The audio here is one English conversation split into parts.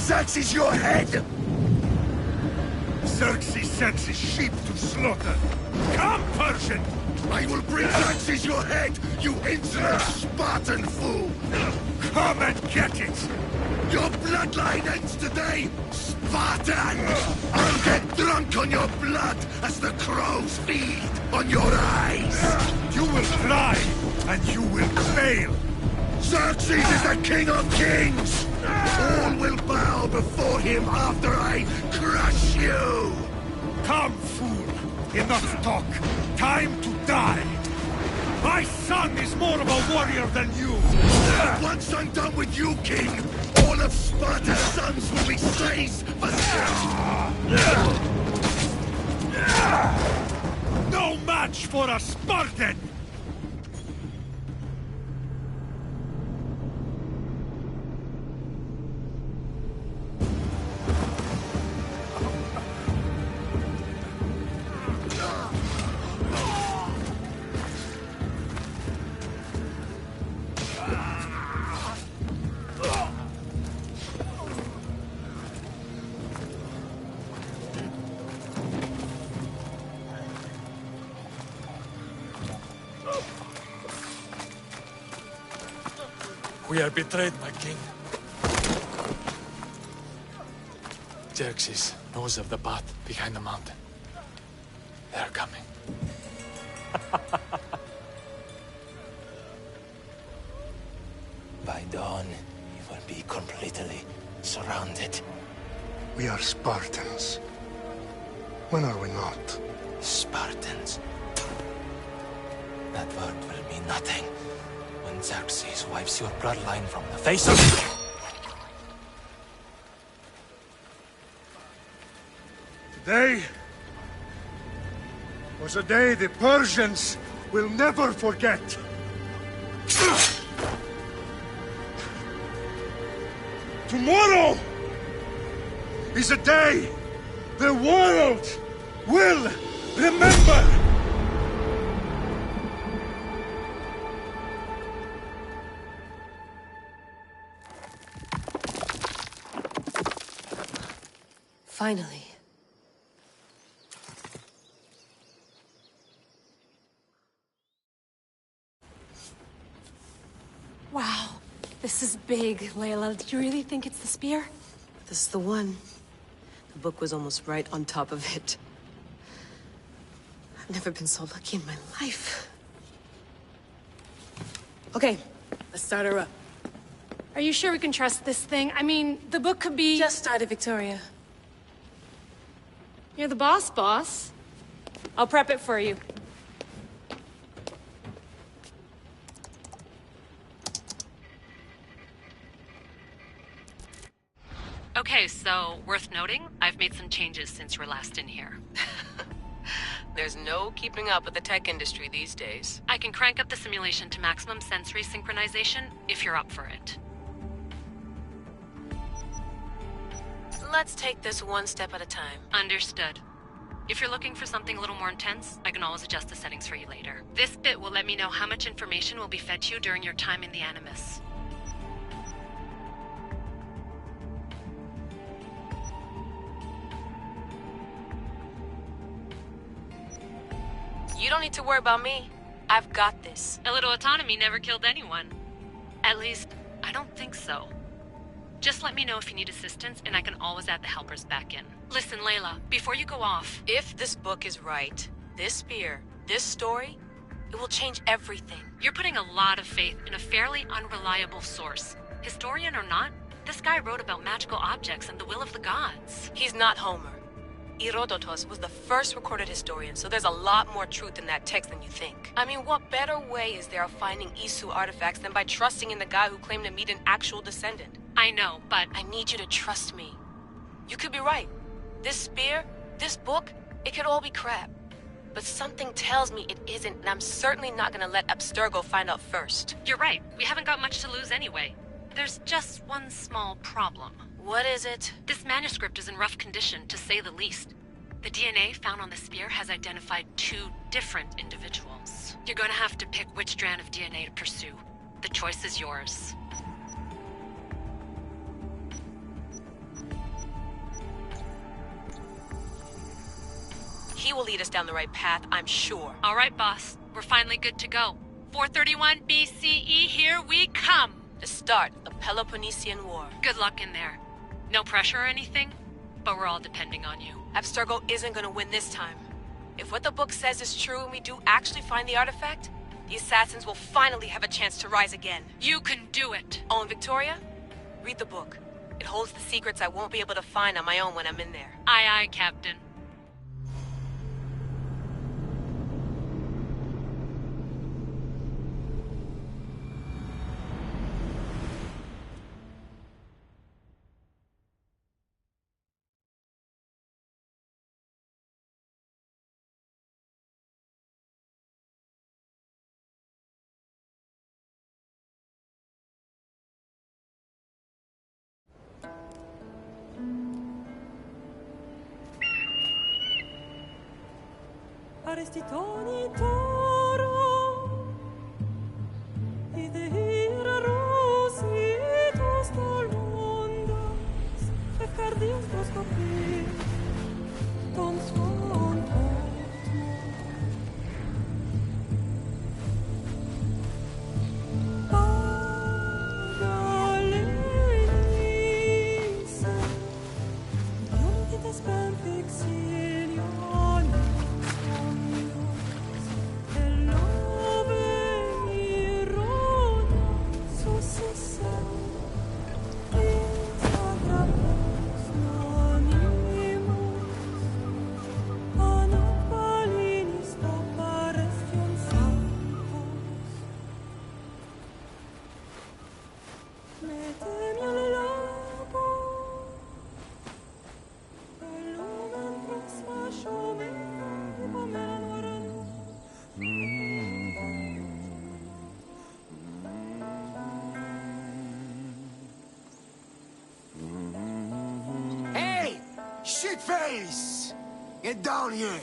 Xerxes your head! Xerxes sends his sheep to slaughter. Come, Persian! I will bring Xerxes your head, you insolent Spartan fool! Come and get it! Your bloodline ends today, Spartan! I'll get drunk on your blood as the crows feed on your eyes! You will fly, and you will fail! Xerxes is the king of kings! All will bow before him after I crush you! Come, fool! Enough talk! Time to die! My son is more of a warrior than you! But once I'm done with you, king, all of Sparta's sons will be slaves for No match for a Spartan! We are betrayed, my king. Xerxes knows of the path behind the mountain. They are coming. By dawn, we will be completely surrounded. We are Spartans. When are we not? Spartans. That word will mean nothing when Xerxes wipes your bloodline from the face of... Today was a day the Persians will never forget. Tomorrow is a day the world will remember. Finally. Wow, This is big, Layla. Do you really think it's the spear? This is the one. The book was almost right on top of it. I've never been so lucky in my life. Okay, let's start her up. Are you sure we can trust this thing? I mean, the book could be... Just started, Victoria. You're the boss. I'll prep it for you. Okay, so, worth noting, I've made some changes since you were last in here. There's no keeping up with the tech industry these days. I can crank up the simulation to maximum sensory synchronization if you're up for it. Let's take this one step at a time. Understood. If you're looking for something a little more intense, I can always adjust the settings for you later. This bit will let me know how much information will be fed to you during your time in the Animus. You don't need to worry about me. I've got this. A little autonomy never killed anyone. At least, I don't think so. Just let me know if you need assistance, and I can always add the helpers back in. Listen, Layla, before you go off... If this book is right, this spear, this story, it will change everything. You're putting a lot of faith in a fairly unreliable source. Historian or not, this guy wrote about magical objects and the will of the gods. He's not Homer. Herodotus was the first recorded historian, so there's a lot more truth in that text than you think. I mean, what better way is there of finding Isu artifacts than by trusting in the guy who claimed to meet an actual descendant? I know, but... I need you to trust me. You could be right. This spear, this book, it could all be crap. But something tells me it isn't, and I'm certainly not gonna let Abstergo find out first. You're right. We haven't got much to lose anyway. There's just one small problem. What is it? This manuscript is in rough condition, to say the least. The DNA found on the spear has identified 2 different individuals. You're gonna have to pick which strand of DNA to pursue. The choice is yours. He will lead us down the right path, I'm sure. All right, boss. We're finally good to go. 431 BCE, here we come! The start of the Peloponnesian War. Good luck in there. No pressure or anything, but we're all depending on you. Abstergo isn't gonna win this time. If what the book says is true and we do actually find the artifact, the assassins will finally have a chance to rise again. You can do it! Oh, and Victoria? Read the book. It holds the secrets I won't be able to find on my own when I'm in there. Aye, aye, Captain. Arestitoni toro, idehira rositos tolmondos, efcardios proscopir, ton svon Pagalenise, Dionites ben fixilione, Shitface! Get down here!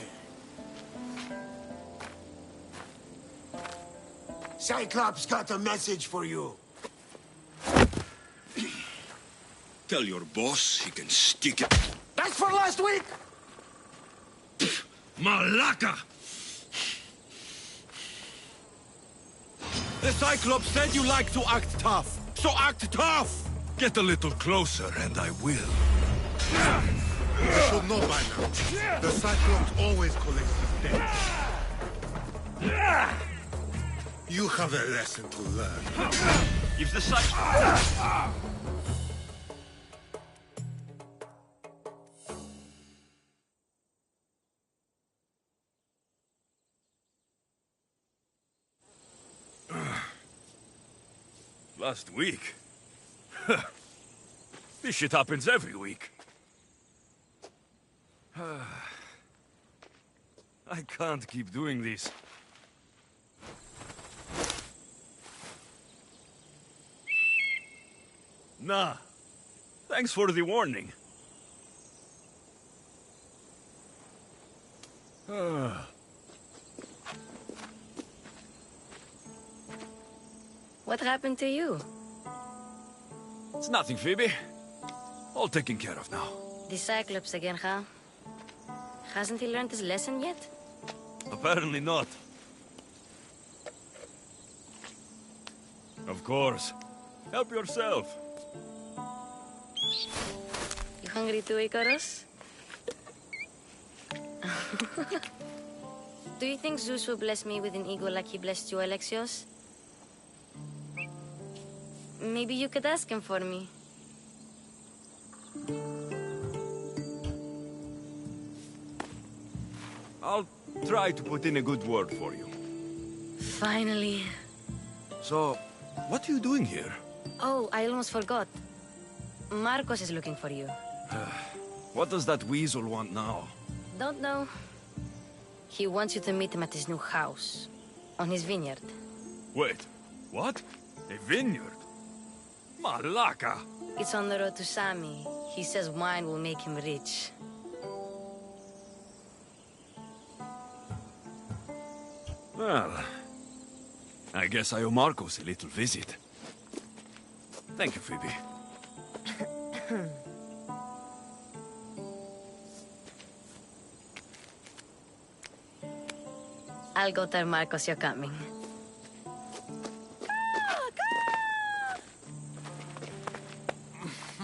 Cyclops got a message for you. Tell your boss he can stick it. That's for last week! Malaka! The Cyclops said you like to act tough. So act tough! Get a little closer and I will. You should know by now. The Cyclops always collects his debt. You have a lesson to learn. If the Cyclops... Last week? This shit happens every week. I can't keep doing this. Nah. Thanks for the warning. What happened to you? It's nothing, Phoebe. All taken care of now. The Cyclops again, huh? Hasn't he learned his lesson yet? Apparently not. Of course. Help yourself. You hungry too, Icarus? Do you think Zeus will bless me with an ego like he blessed you, Alexios? Maybe you could ask him for me. I'll try to put in a good word for you. Finally. So, what are you doing here? Oh, I almost forgot. Marcos is looking for you. What does that weasel want now? Don't know. He wants you to meet him at his new house. On his vineyard. Wait, what? A vineyard? Malaka! It's on the road to Sami. He says wine will make him rich. Well, I guess I owe Marcos a little visit. Thank you, Phoebe. I'll go tell Marcos you're coming.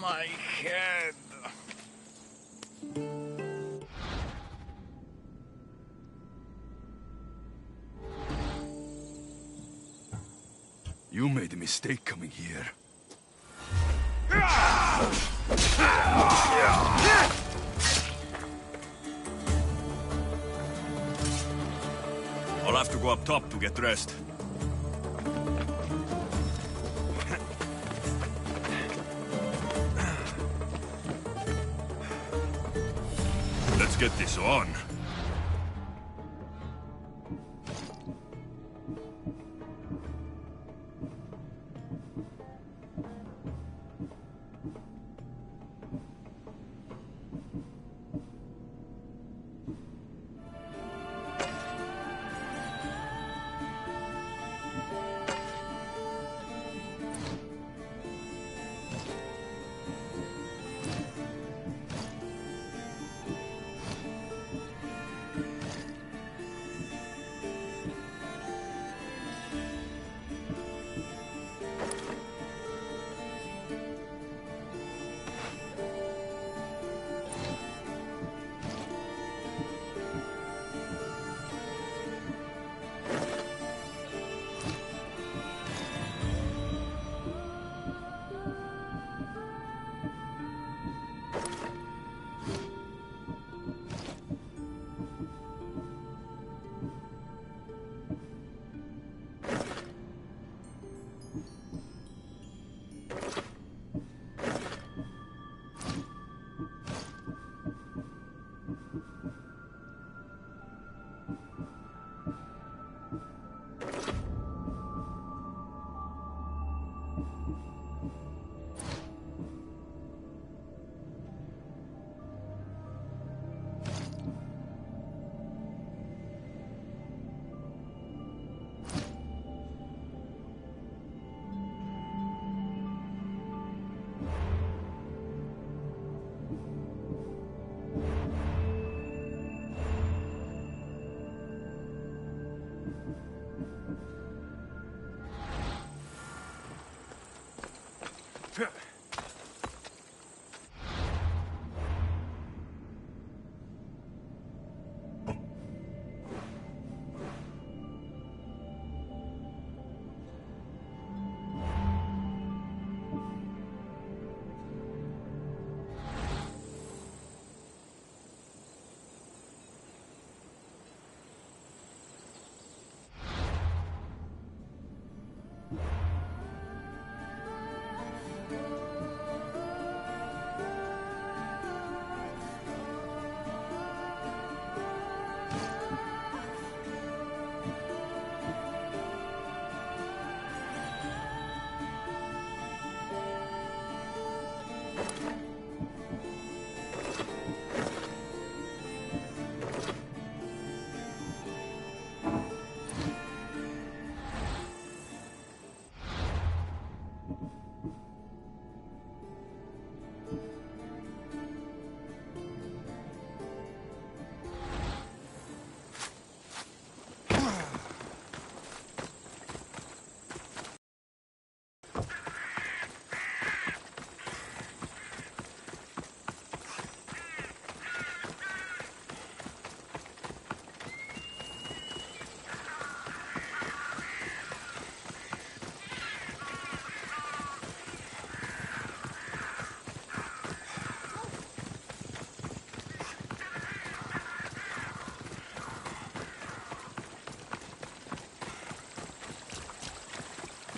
My head. You made a mistake coming here. I'll have to go up top to get dressed. Let's get this on.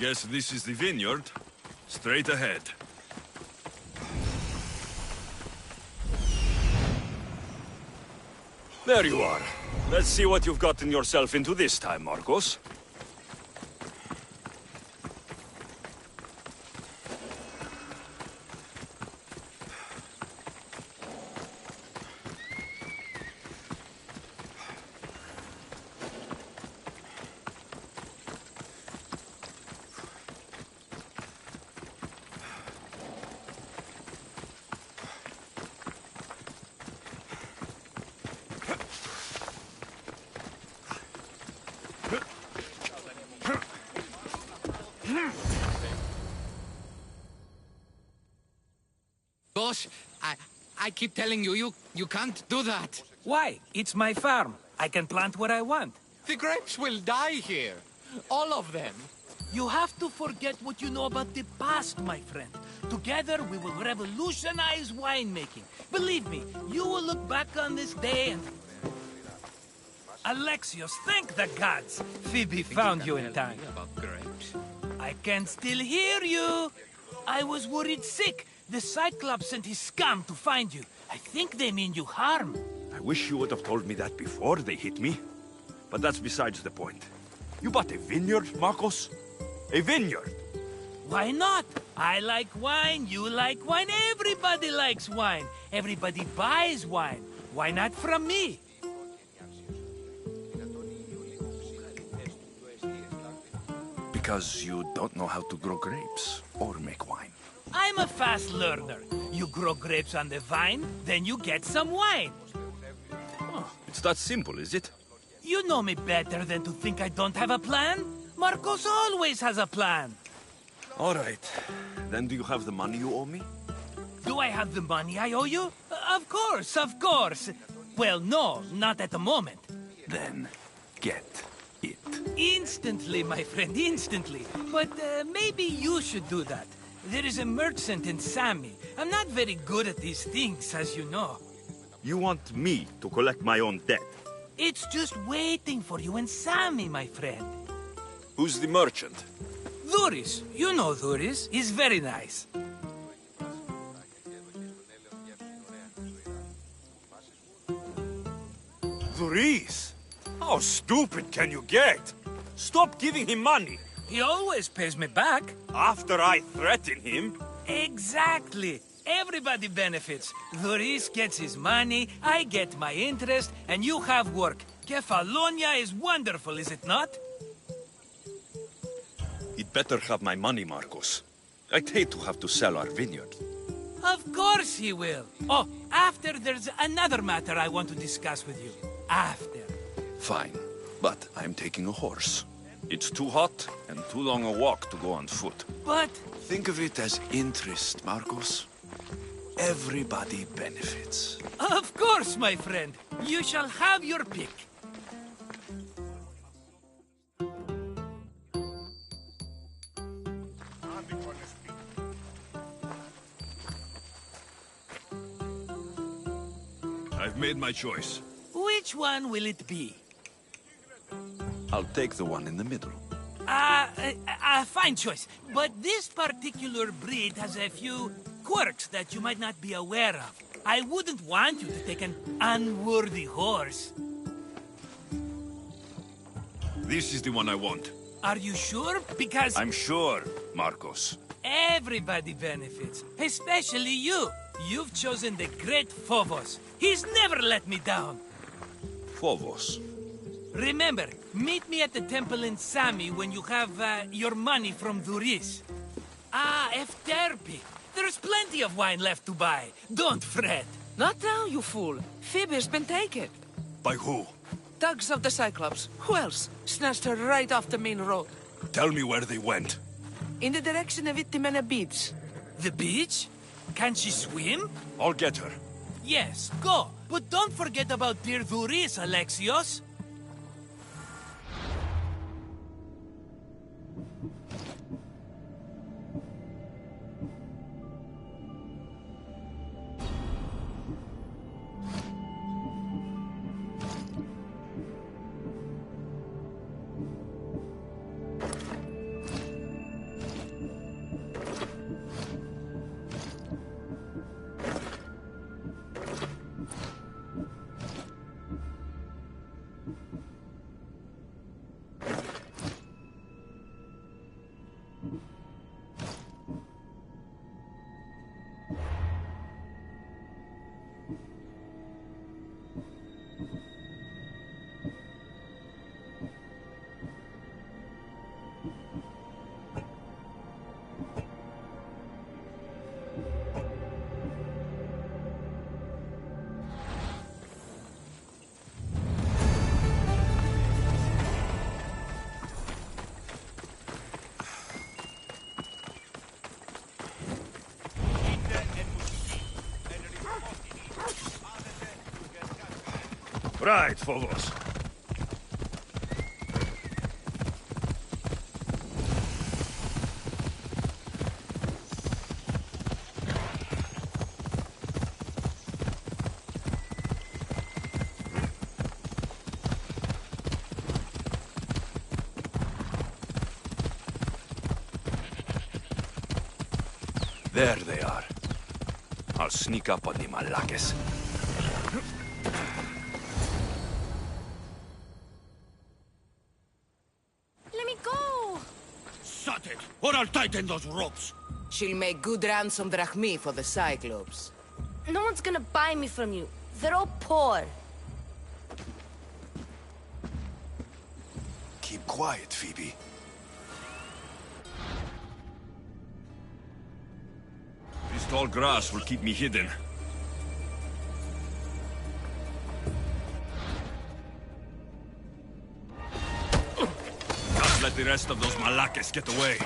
Guess this is the vineyard. Straight ahead. There you are. Let's see what you've gotten yourself into this time, Marcos. Boss, I keep telling you, you can't do that. Why? It's my farm. I can plant what I want. The grapes will die here. All of them. You have to forget what you know about the past, my friend. Together, we will revolutionize winemaking. Believe me, you will look back on this day and... Alexios, thank the gods! Phoebe found you in time. About grapes. I can still hear you! I was worried sick. The Cyclops sent his scum to find you. I think they mean you harm. I wish you would have told me that before they hit me. But that's besides the point. You bought a vineyard, Marcos? A vineyard? Why not? I like wine, you like wine, everybody likes wine. Everybody buys wine. Why not from me? Because you don't know how to grow grapes or make wine. I'm a fast learner. You grow grapes on the vine, then you get some wine. Oh, it's that simple, is it? You know me better than to think I don't have a plan. Marcos always has a plan. All right. Then do you have the money you owe me? Do I have the money I owe you? Of course, of course. Well, no, not at the moment. Then get it. Instantly, my friend, instantly. But maybe you should do that. There is a merchant in Sami. I'm not very good at these things, as you know. You want me to collect my own debt? It's just waiting for you in Sami, my friend. Who's the merchant? Dhuris. You know Dhuris. He's very nice. Dhuris? How stupid can you get? Stop giving him money. He always pays me back. After I threaten him? Exactly. Everybody benefits. Dhuris gets his money, I get my interest, and you have work. Kefalonia is wonderful, is it not? He'd better have my money, Marcos. I'd hate to have to sell our vineyard. Of course he will. Oh, after there's another matter I want to discuss with you. After. Fine, but I'm taking a horse. It's too hot and too long a walk to go on foot. But Think of it as interest, Marcos. Everybody benefits. Of course, my friend. You shall have your pick. I've made my choice. Which one will it be? I'll take the one in the middle. Fine choice. But this particular breed has a few quirks that you might not be aware of. I wouldn't want you to take an unworthy horse. This is the one I want. Are you sure? Because I'm sure, Marcos. everybody benefits, especially you. You've chosen the great Phobos. He's never let me down. Phobos. Remember, meet me at the temple in Sami when you have your money from Duris. Efterpi. There's plenty of wine left to buy. Don't fret. Not now, you fool. Phoebe's been taken. By who? Thugs of the Cyclops. Who else? Snatched her right off the main road. Tell me where they went. In the direction of Itimena Beach. The beach? Can she swim? I'll get her. Yes, go. But don't forget about dear Duris, Alexios. Right, Phobos. There they are. I'll sneak up on the Malakes. Let me go! Shut it, or I'll tighten those ropes. She'll make good ransom drachmi for the Cyclops. No one's gonna buy me from you. They're all poor. Keep quiet, Phoebe. This tall grass will keep me hidden. Can't let the rest of those Malakes get away.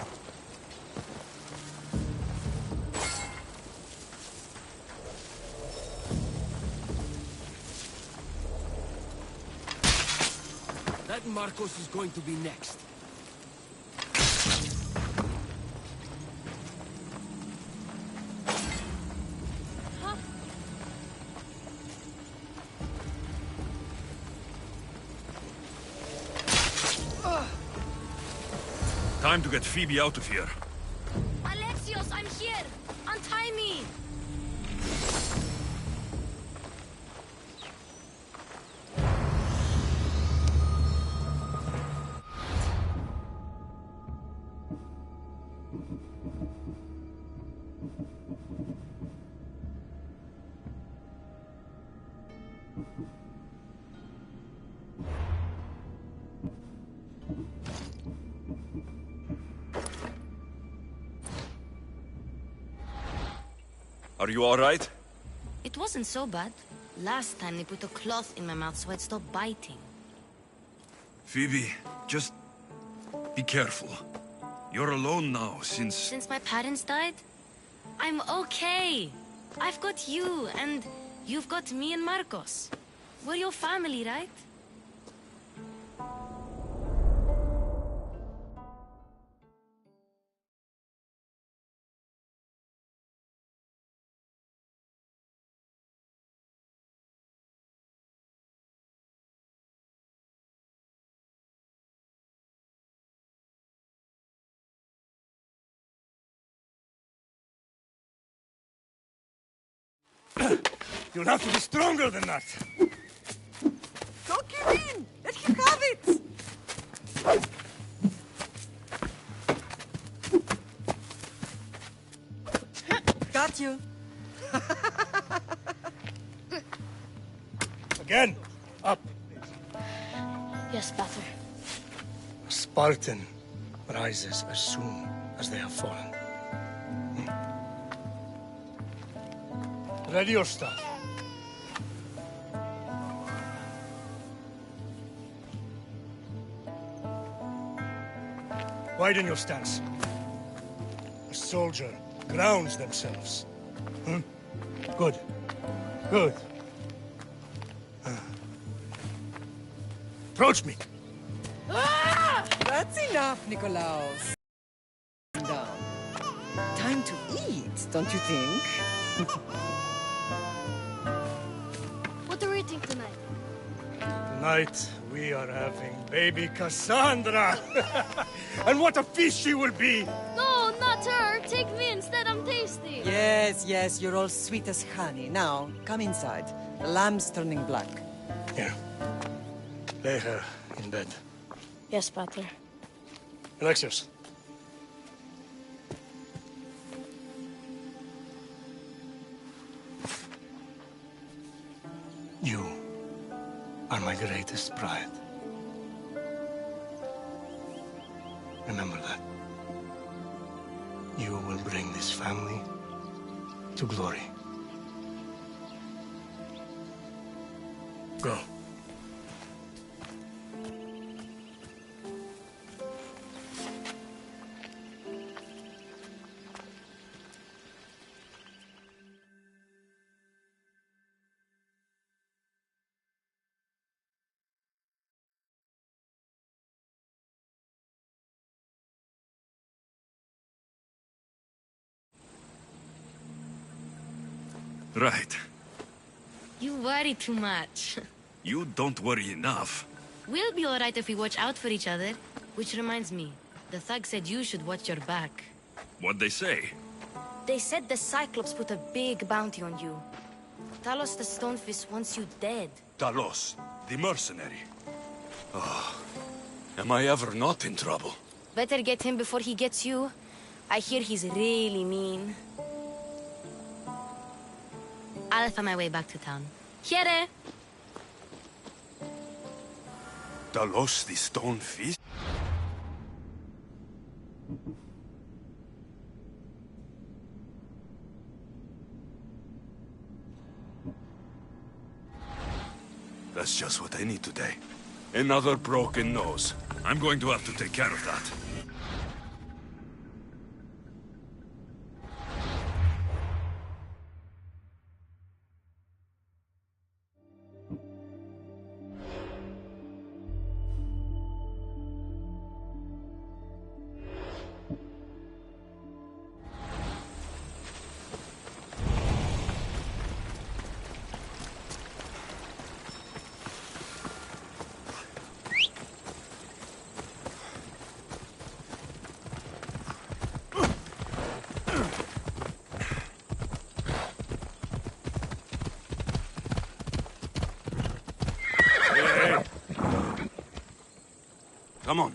That Marcos is going to be next. Time to get Phoebe out of here. Alexios, I'm here! Untie me! Are you all right? It wasn't so bad. Last time they put a cloth in my mouth so I'd stop biting. Phoebe, just be careful. You're alone now, since... Since my parents died? I'm okay. I've got you, and you've got me and Marcos. We're your family, right? You'll have to be stronger than that. Don't give in! Let him have it! Got you. Again. Up. Yes, Pater. A Spartan rises as soon as they have fallen. Ready your staff. Widen your stance. A soldier grounds themselves. Good. Good. Approach me. That's enough, Nikolaos. Down. Time to eat, don't you think? What are we eating tonight? Tonight, we are having baby Cassandra. And what a feast she will be! No, not her! Take me instead, I'm tasty! Yes, yes, you're all sweet as honey. Now, come inside. The lamb's turning black. Here. Lay her in bed. Yes, Pater. Alexios. You are my greatest pride. Remember that. You will bring this family to glory. Go. Right. You worry too much. You don't worry enough. We'll be alright if we watch out for each other. Which reminds me, the thug said you should watch your back. What'd they say? They said the Cyclops put a big bounty on you. Talos the Stonefist wants you dead. Talos, the mercenary. Oh, am I ever not in trouble? Better get him before he gets you. I hear he's really mean. I'll find my way back to town. Here! Talos the Stone Fist? That's just what I need today. Another broken nose. I'm going to have to take care of that. Come on.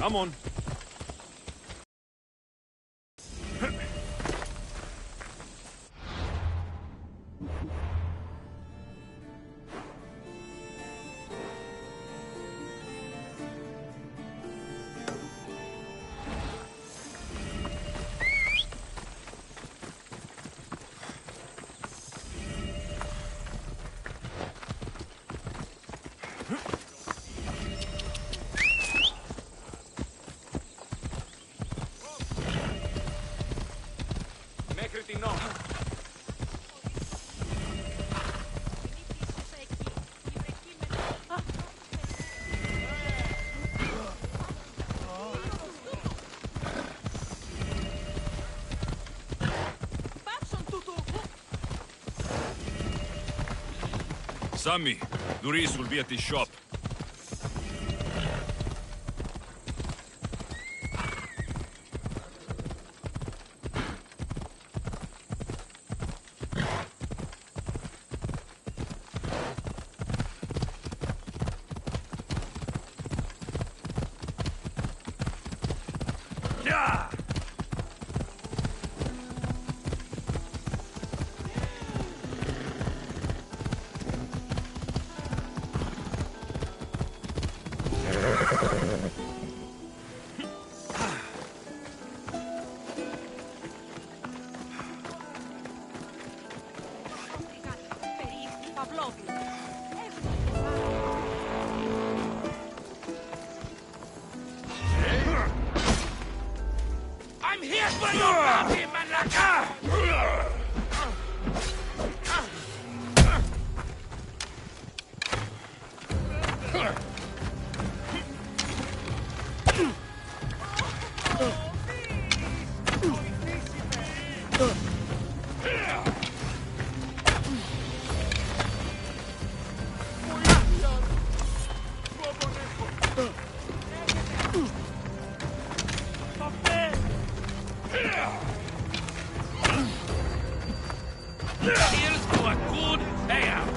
Come on. Sammy, Luis will be at his shop. Yeah! I'm here for your bounty, Malaka! Here's to a good payout!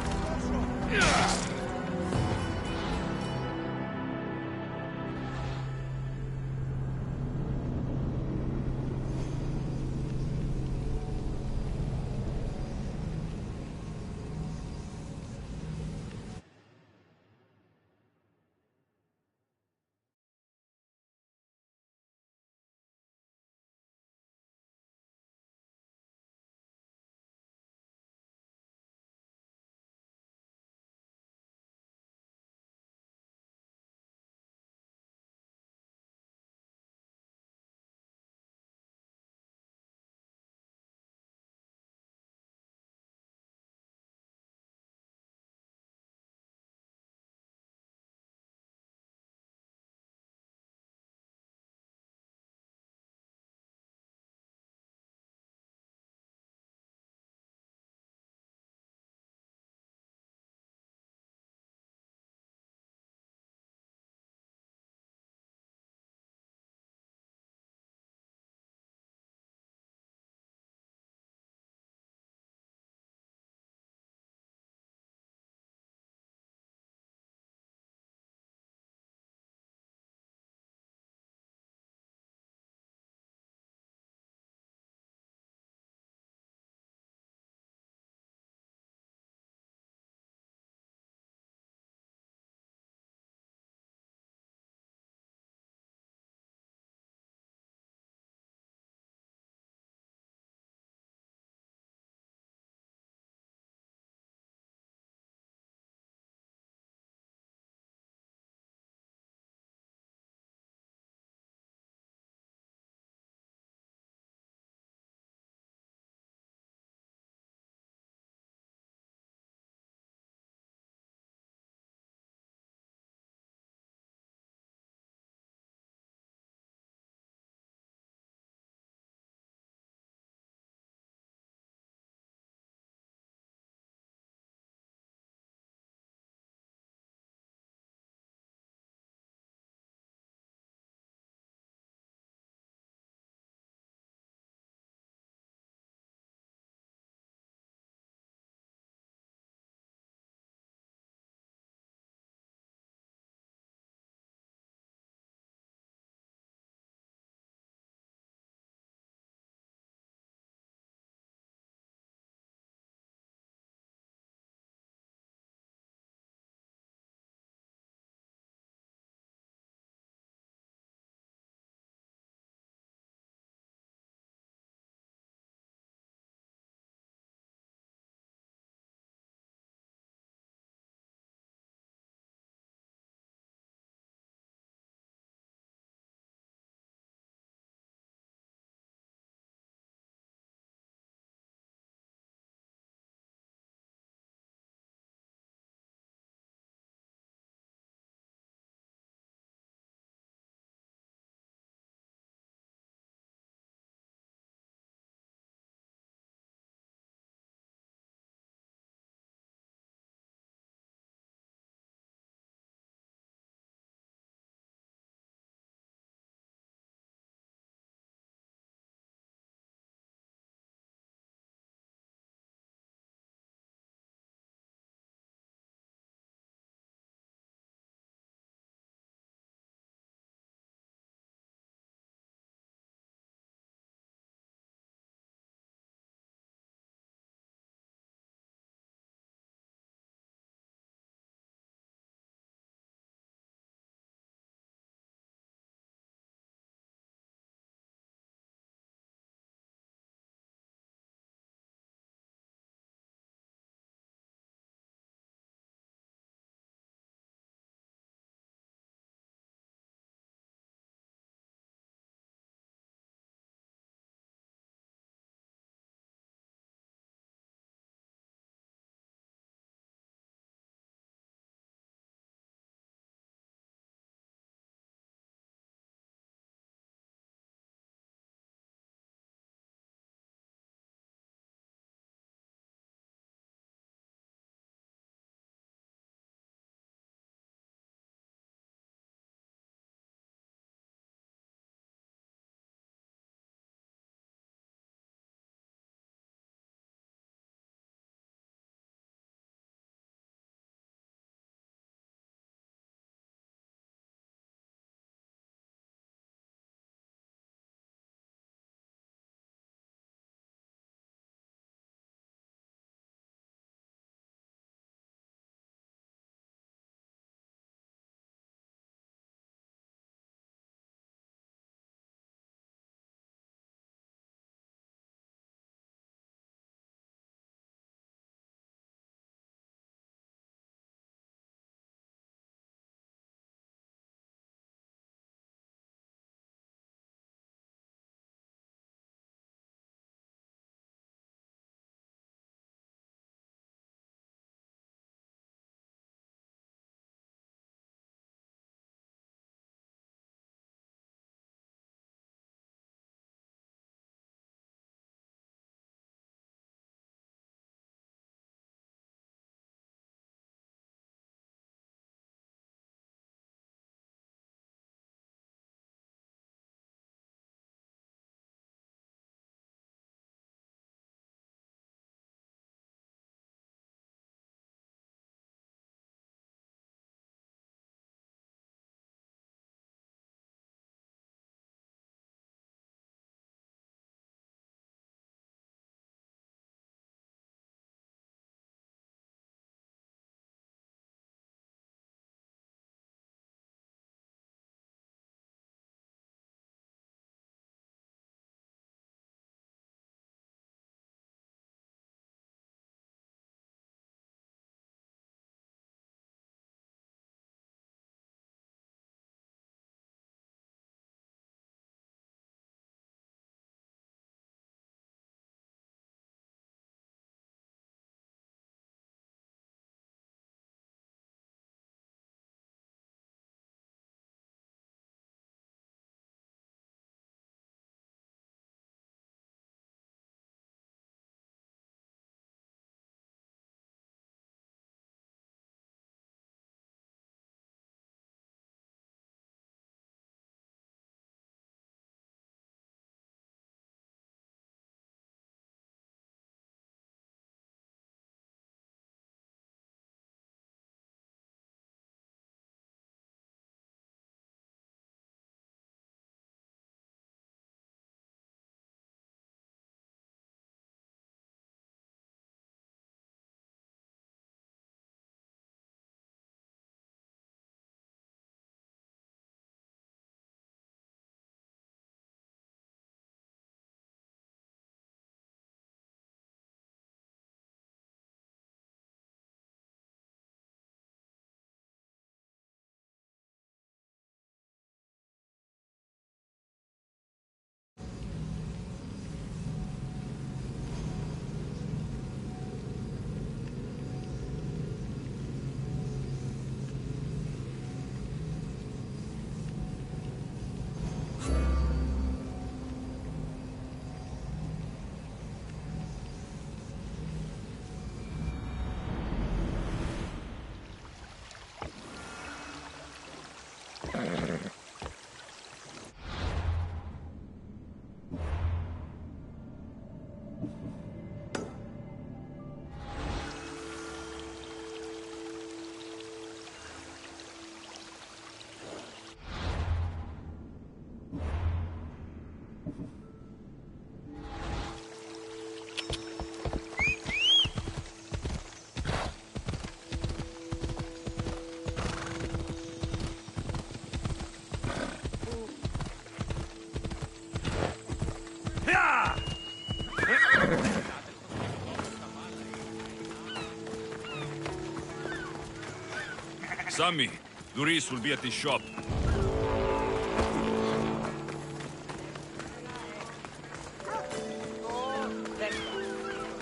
Sammy, Doris will be at the shop.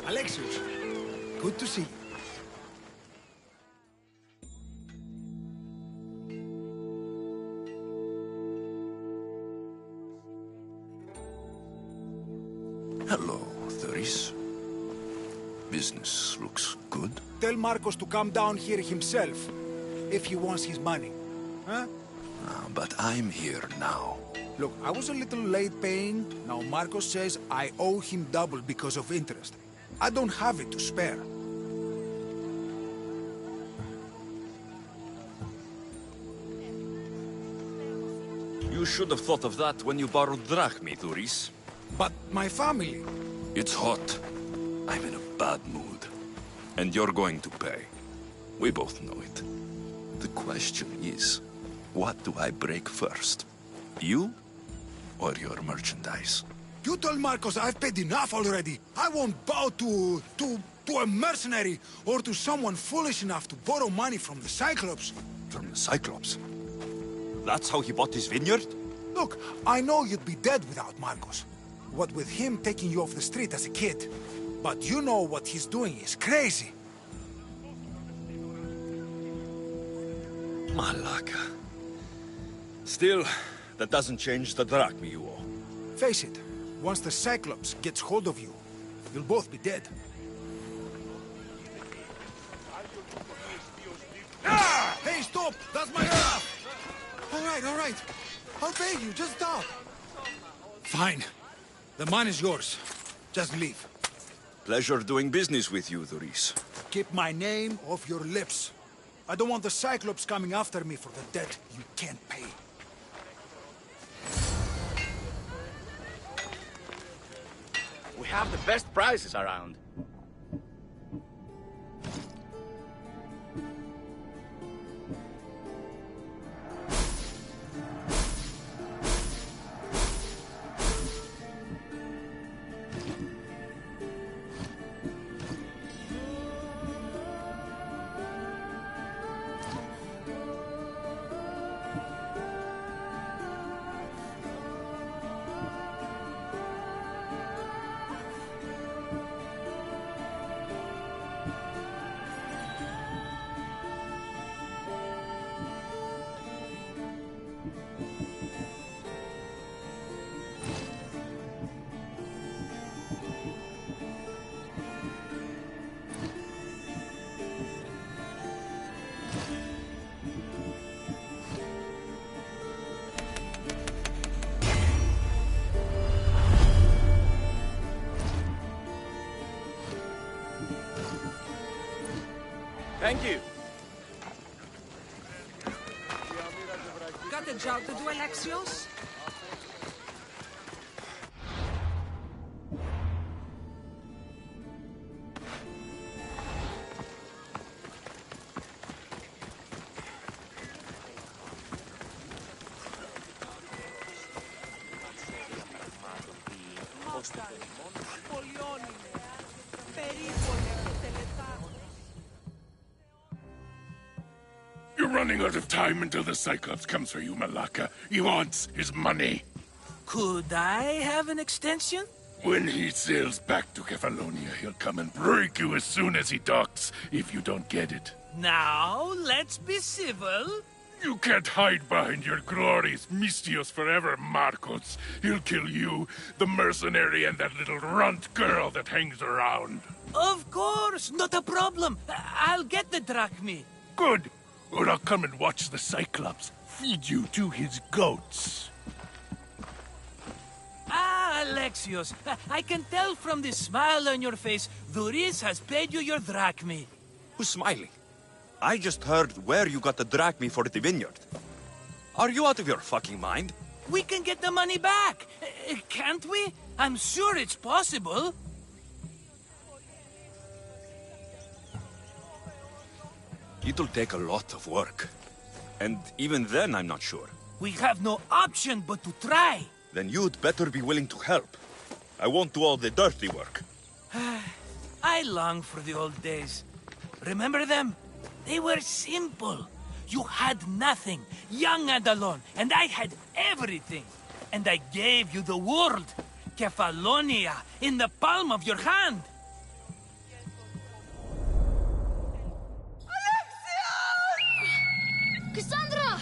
Alexios, good to see you. Hello, Doris. Business looks good. Tell Marcos to come down here himself, if he wants his money. Huh? But I'm here now. Look, I was a little late paying. Now Marcos says I owe him double because of interest. I don't have it to spare. You should have thought of that when you borrowed drachmi, Doris. But my family... It's hot. I'm in a bad mood. And you're going to pay. We both know it. The question is, what do I break first? You or your merchandise? You told Marcos I've paid enough already. I won't bow to a mercenary or to someone foolish enough to borrow money from the Cyclops. From the Cyclops? That's how he bought his vineyard? Look, I know you'd be dead without Marcos. What with him taking you off the street as a kid. But you know what he's doing is crazy. Malaka. Still, that doesn't change the drachmi you owe. Face it, once the Cyclops gets hold of you, you'll both be dead. Ah! Hey, stop! That's my stuff! All right. I'll pay you, just stop. Fine. The money is yours. Just leave. Pleasure doing business with you, Doris. Keep my name off your lips. I don't want the Cyclops coming after me for the debt you can't pay. We have the best prices around. Thank you. Got a job to do, Alexios? You're running out of time until the Cyclops comes for you, Malaka. He wants his money. Could I have an extension? When he sails back to Kefalonia, he'll come and break you as soon as he docks, if you don't get it. Now, let's be civil. You can't hide behind your glorious Mistios forever, Marcos. He'll kill you, the mercenary, and that little runt girl that hangs around. Of course, not a problem. I'll get the drachmi. Good. Or I'll come and watch the Cyclops feed you to his goats. Ah, Alexios, I can tell from the smile on your face, Doris has paid you your drachmi. Who's smiling? I just heard where you got the drachmi for the vineyard. Are you out of your fucking mind? We can get the money back, can't we? I'm sure it's possible. It'll take a lot of work. And even then, I'm not sure. We have no option but to try. Then you'd better be willing to help. I won't do all the dirty work. I long for the old days. Remember them? They were simple. You had nothing, young and alone, and I had everything. And I gave you the world, Kefalonia, in the palm of your hand. Cassandra!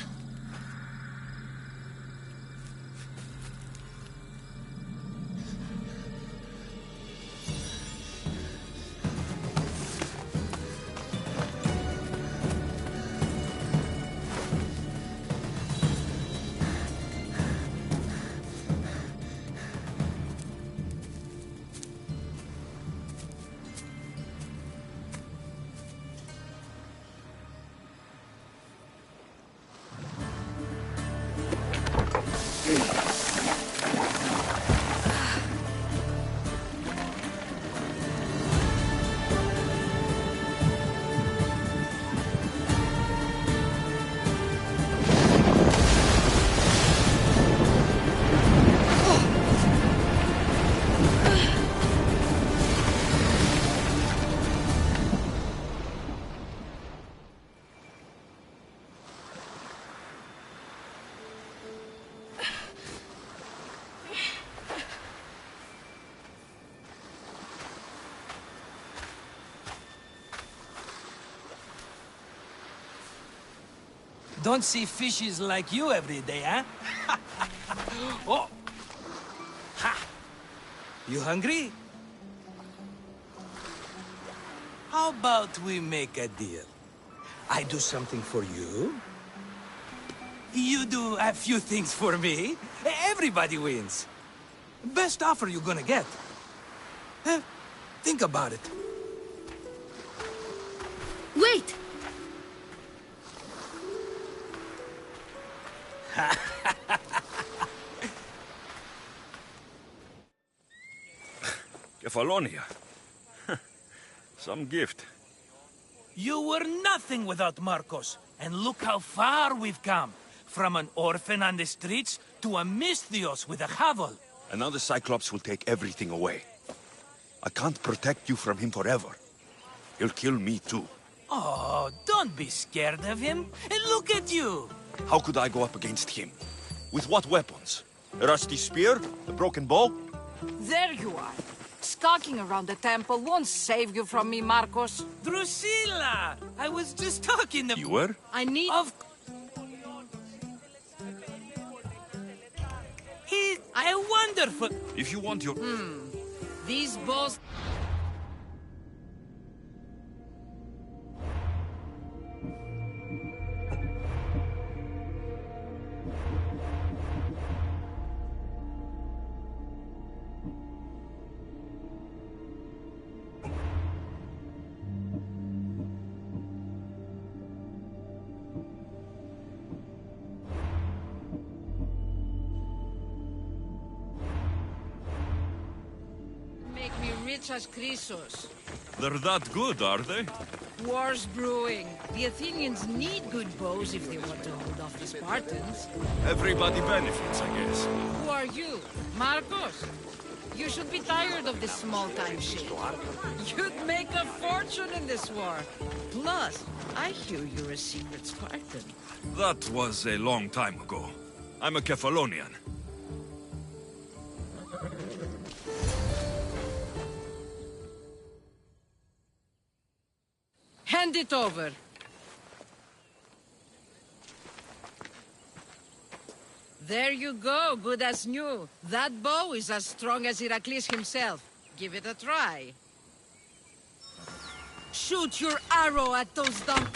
Don't see fishes like you every day, huh? Oh! Ha! You hungry? How about we make a deal? I do something for you. You do a few things for me. Everybody wins. Best offer you're gonna get. Think about it. Wait! Kefalonia. Some gift. You were nothing without Marcos, and look how far we've come. From an orphan on the streets to a Misthios with a Havel. Another Cyclops will take everything away. I can't protect you from him forever. He'll kill me too. Oh, don't be scared of him. And look at you. How could I go up against him? With what weapons? A rusty spear? A broken bow? There you are. Skulking around the temple won't save you from me, Marcos. Drusilla! I was just talking to... You were? I need... He's a wonderful... If you want your... These bows... make me rich as Chrysos. They're that good, are they? War's brewing. The Athenians need good bows if they want to hold off the Spartans. Everybody benefits, I guess. Who are you? Marcos? You should be tired of this small-time shit. You'd make a fortune in this war. Plus, I hear you're a secret Spartan. That was a long time ago. I'm a Kefalonian. Hand it over. There you go, good as new. That bow is as strong as Heracles himself. Give it a try. Shoot your arrow at those dumb...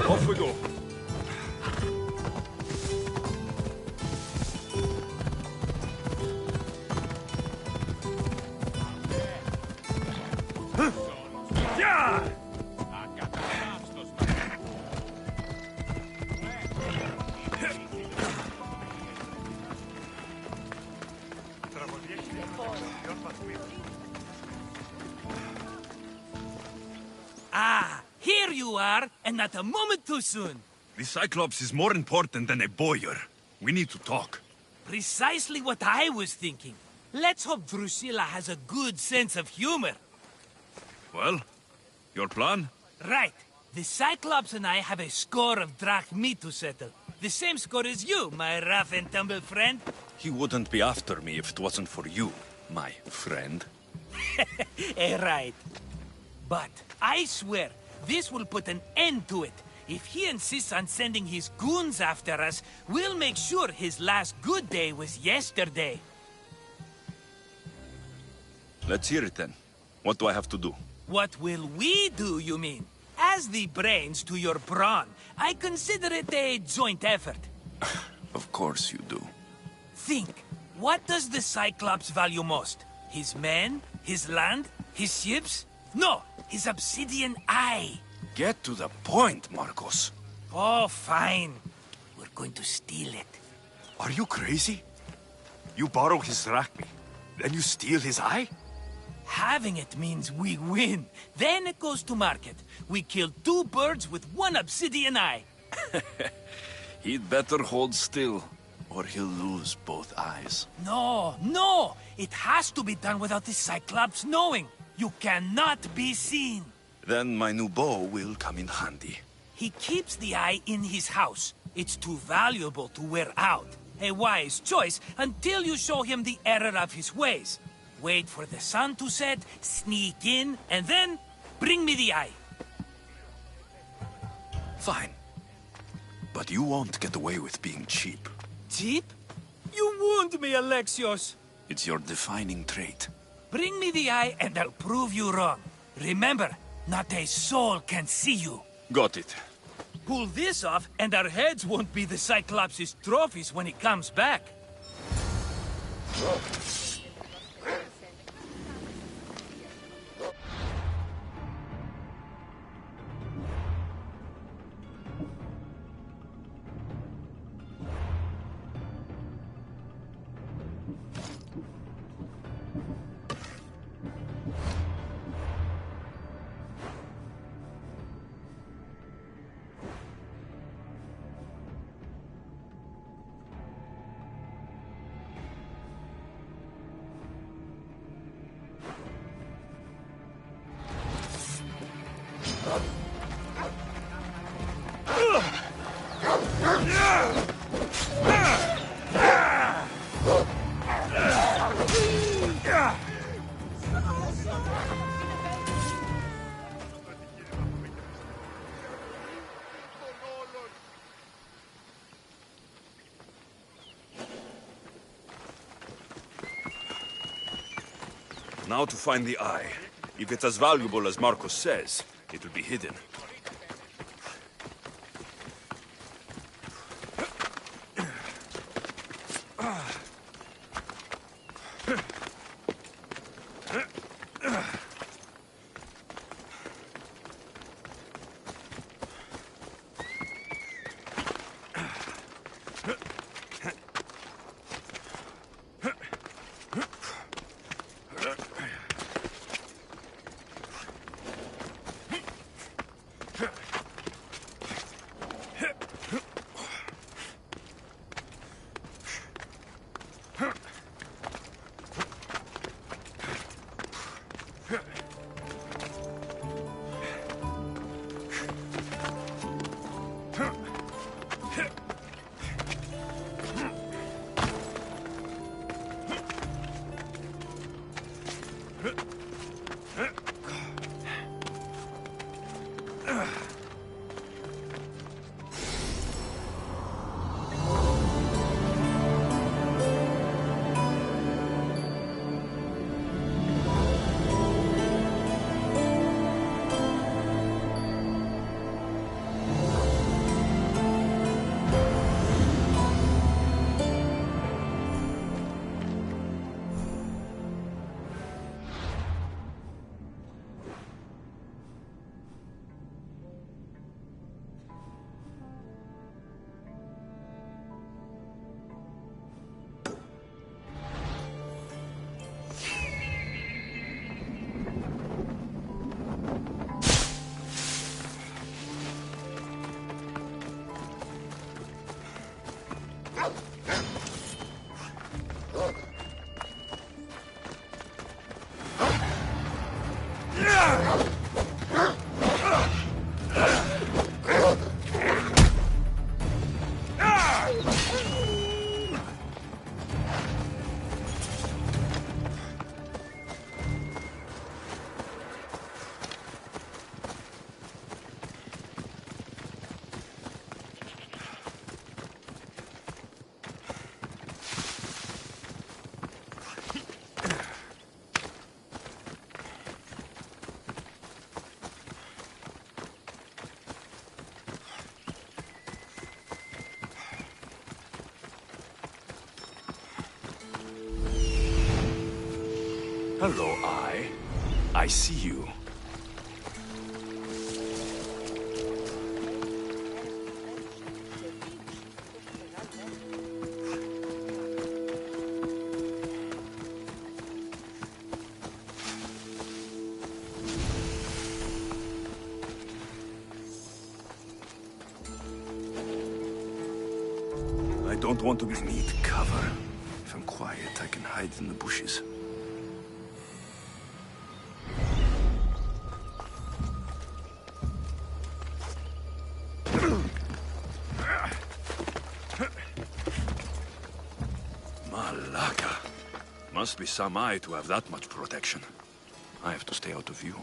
Off we go. Yeah! Ah, here you are, and not a moment too soon. The Cyclops is more important than a boyar. We need to talk. Precisely what I was thinking. Let's hope Drusilla has a good sense of humor. Well, your plan? Right. The Cyclops and I have a score of drachmi to settle. The same score as you, my rough and tumble friend. He wouldn't be after me if it wasn't for you, my friend. Right. But I swear, this will put an end to it. If he insists on sending his goons after us, we'll make sure his last good day was yesterday. Let's hear it then. What do I have to do? What will we do, you mean? As the brains to your brawn, I consider it a joint effort. Of course you do. Think, what does the Cyclops value most? His men? His land? His ships? No, his obsidian eye. Get to the point, Marcos. Oh, fine. We're going to steal it. Are you crazy? You borrow his drachmi, then you steal his eye? Having it means we win. Then it goes to market. We kill 2 birds with 1 obsidian eye. He'd better hold still, or he'll lose both eyes. No! It has to be done without the Cyclops knowing. You cannot be seen. Then my new bow will come in handy. He keeps the eye in his house. It's too valuable to wear out. A wise choice until you show him the error of his ways. Wait for the sun to set, sneak in, and then bring me the eye. Fine. But you won't get away with being cheap. Cheap? You wound me, Alexios. It's your defining trait. Bring me the eye and I'll prove you wrong. Remember, not a soul can see you. Got it. Pull this off and our heads won't be the Cyclops' trophies when he comes back. Now to find the eye. If it's as valuable as Marcos says, it will be hidden. Hello, Eye. I see you. I don't want to be... need cover. If I'm quiet, I can hide in the bushes. Malaka. Must be some eye to have that much protection. I have to stay out of view.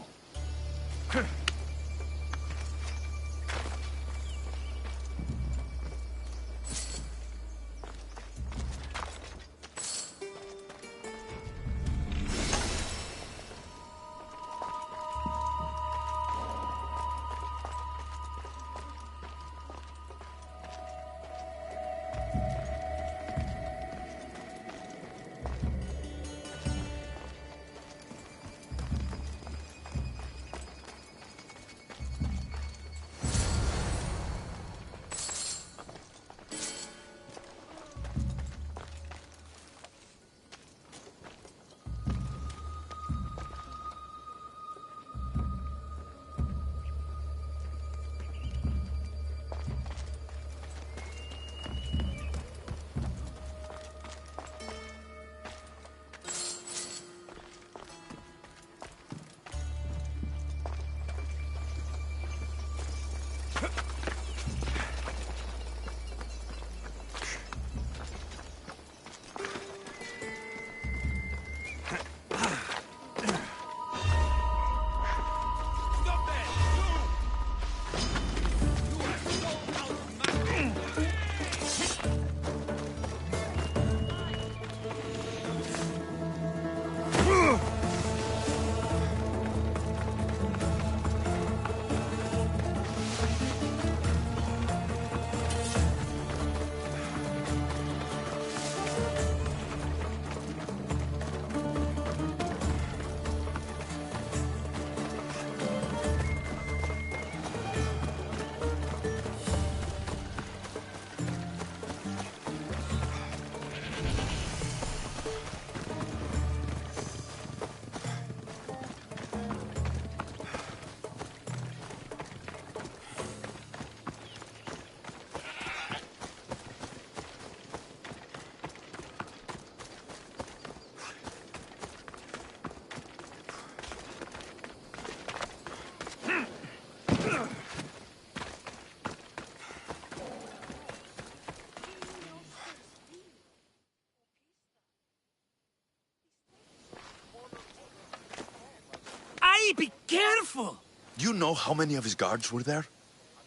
Be careful! You know how many of his guards were there?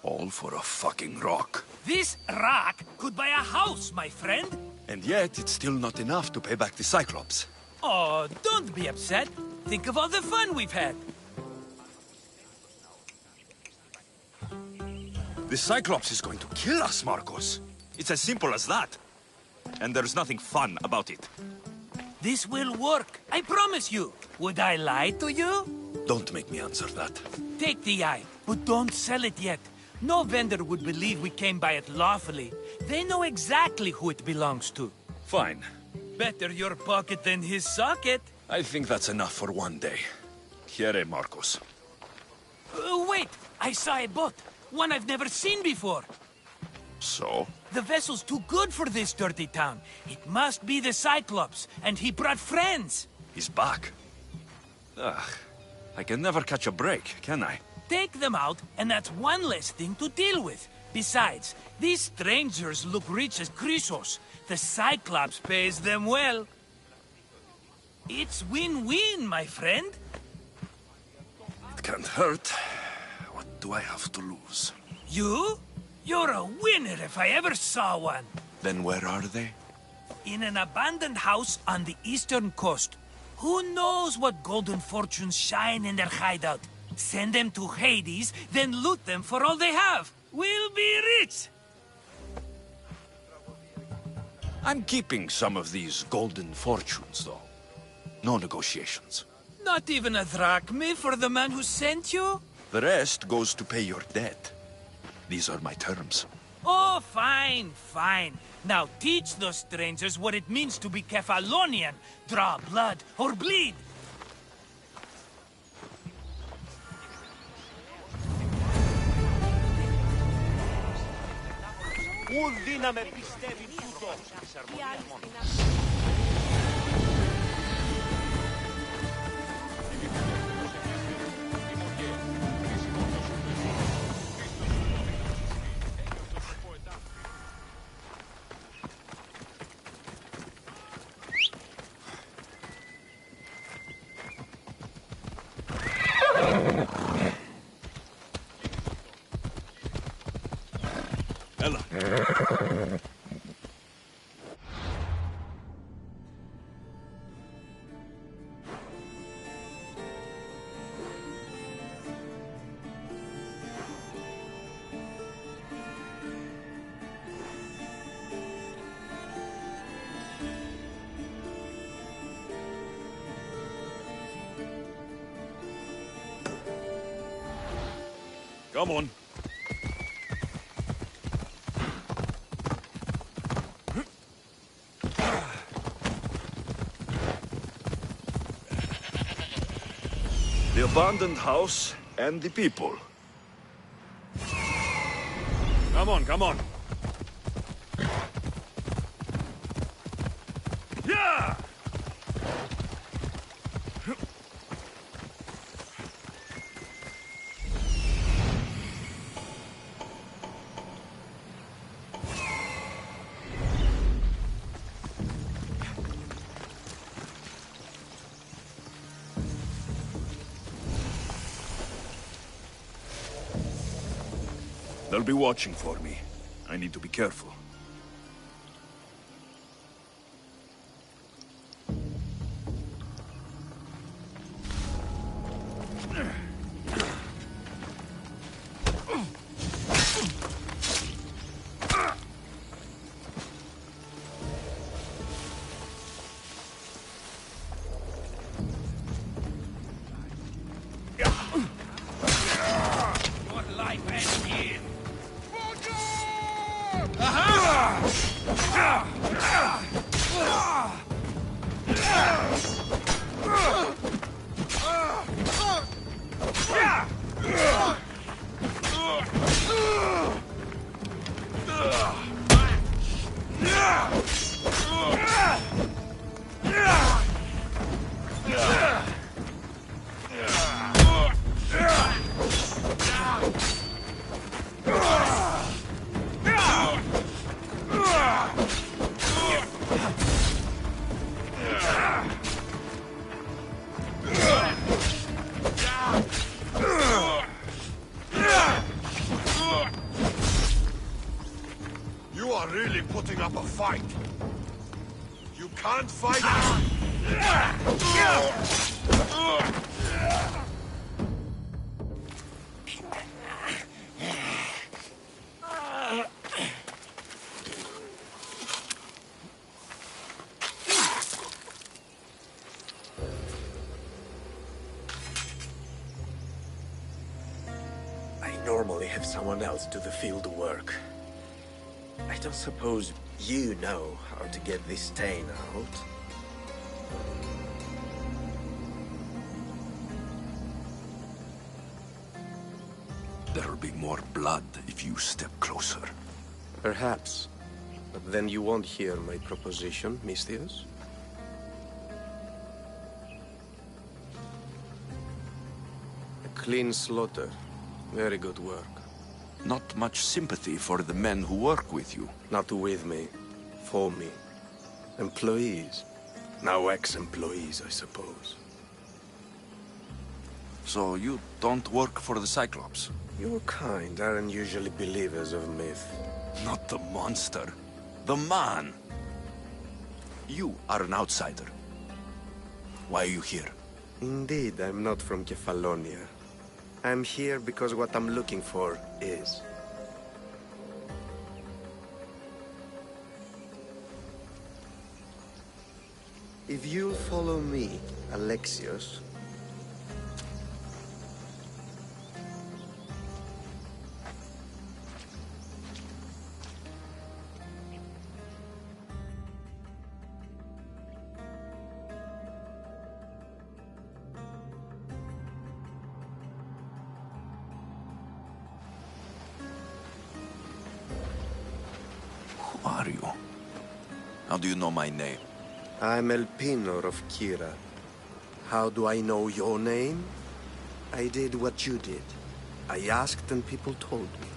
All for a fucking rock. This rock could buy a house, my friend. And yet, it's still not enough to pay back the Cyclops. Oh, don't be upset. Think of all the fun we've had. The Cyclops is going to kill us, Marcos. It's as simple as that. And there's nothing fun about it. This will work, I promise you. Would I lie to you? Don't make me answer that. Take the eye, but don't sell it yet. No vendor would believe we came by it lawfully. They know exactly who it belongs to. Fine. Better your pocket than his socket. I think that's enough for one day. Here, Marcos. Wait! I saw a boat. One I've never seen before. So? The vessel's too good for this dirty town. It must be the Cyclops, and he brought friends. He's back. Ugh. I can never catch a break, can I? Take them out, and that's one less thing to deal with. Besides, these strangers look rich as Chrysos. The Cyclops pays them well. It's win-win, my friend. It can't hurt. What do I have to lose? You? You're a winner if I ever saw one. Then where are they? In an abandoned house on the eastern coast. Who knows what golden fortunes shine in their hideout? Send them to Hades, then loot them for all they have. We'll be rich! I'm keeping some of these golden fortunes, though. No negotiations. Not even a drachme for the man who sent you? The rest goes to pay your debt. These are my terms. Oh, fine, fine. Now teach those strangers what it means to be Kefalonian. Draw blood or bleed. Ella. Come on. The abandoned house and the people. Come on, come on. Yeah! They'll be watching for me. I need to be careful. Your life ends here. You are really putting up a fight. You can't fight. I normally have someone else do the field work. I don't suppose you know how to get this stain out. There'll be more blood if you step closer. Perhaps. But then you won't hear my proposition, Mistius. A clean slaughter. Very good work. Not much sympathy for the men who work with you. Not with me. For me. Employees. Now ex-employees, I suppose. So you don't work for the Cyclops? Your kind aren't usually believers of myth. Not the monster. The man. You are an outsider. Why are you here? Indeed, I'm not from Kefalonia. I'm here because what I'm looking for is. If you'll follow me, Alexios, are you? How do you know my name? I'm El Pinor of Kira. How do I know your name? I did what you did. I asked and people told me.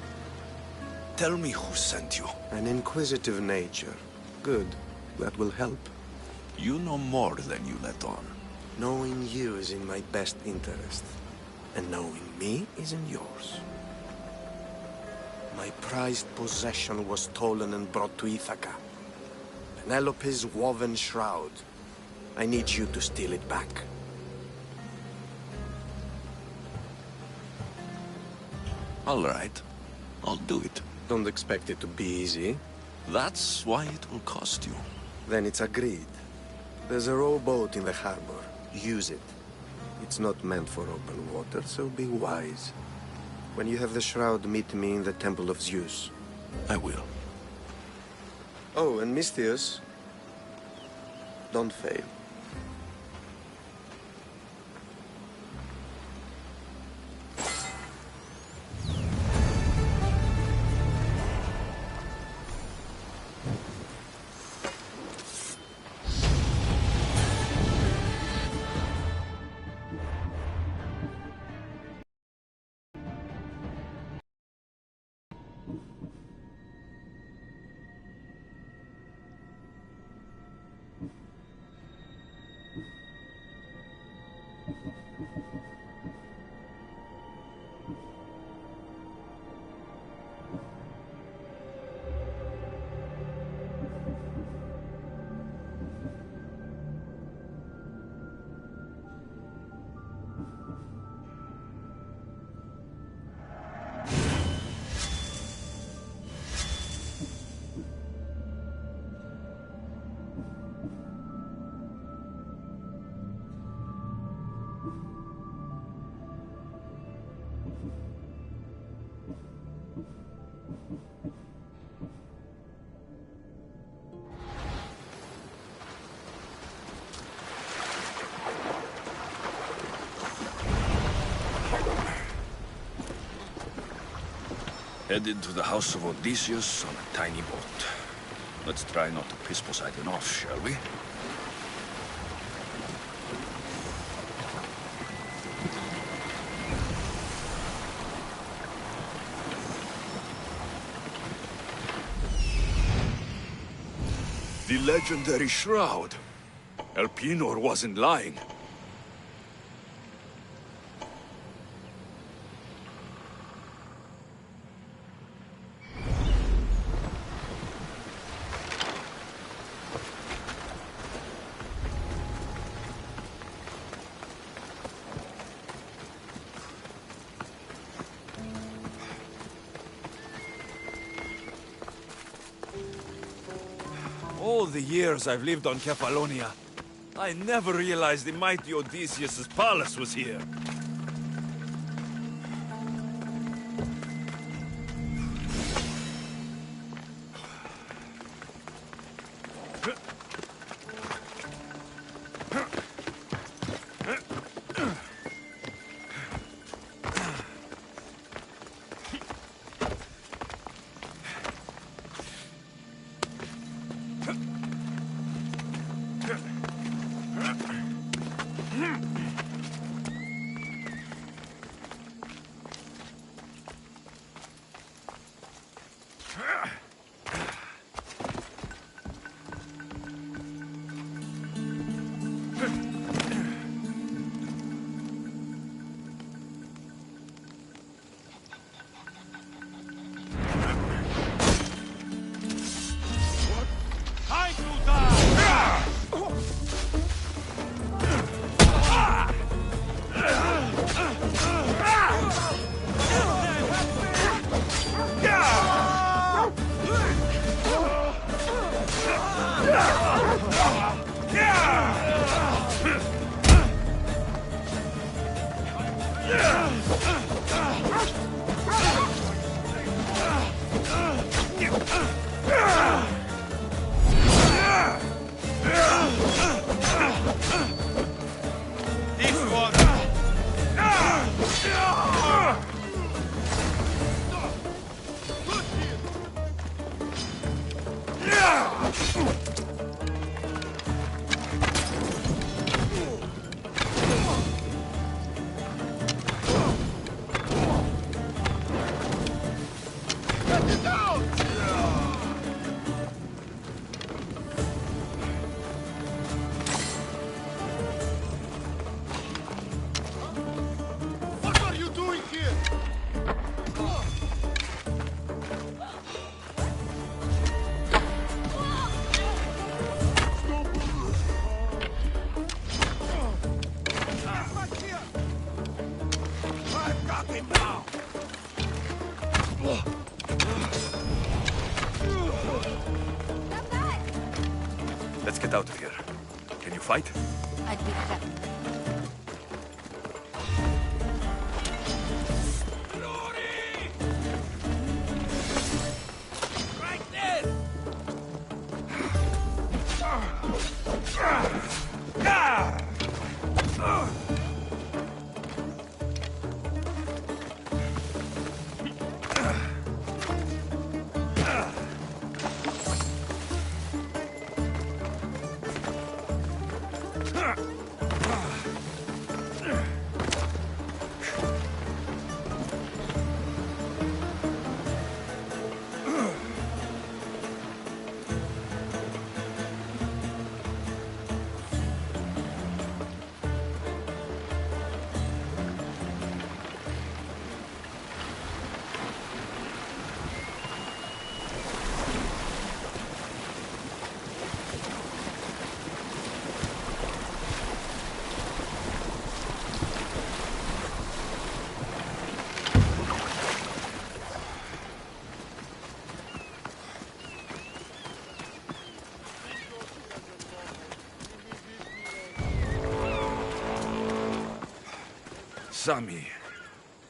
Tell me who sent you. An inquisitive nature. Good. That will help. You know more than you let on. Knowing you is in my best interest. And knowing me is in yours. My prized possession was stolen and brought to Ithaca. Penelope's woven shroud. I need you to steal it back. All right. I'll do it. Don't expect it to be easy. That's why it will cost you. Then it's agreed. There's a rowboat in the harbor. Use it. It's not meant for open water, so be wise. When you have the shroud, meet me in the Temple of Zeus. I will. Oh, and Misthios, don't fail. Headed to the house of Odysseus on a tiny boat. Let's try not to piss Poseidon off, shall we? The legendary shroud. Elpinor wasn't lying. All the years I've lived on Kefalonia, I never realized the mighty Odysseus' palace was here. What are you doing here? I've got him now! Let's get out of here. Can you fight? I'd be happy. Right there! Sammy,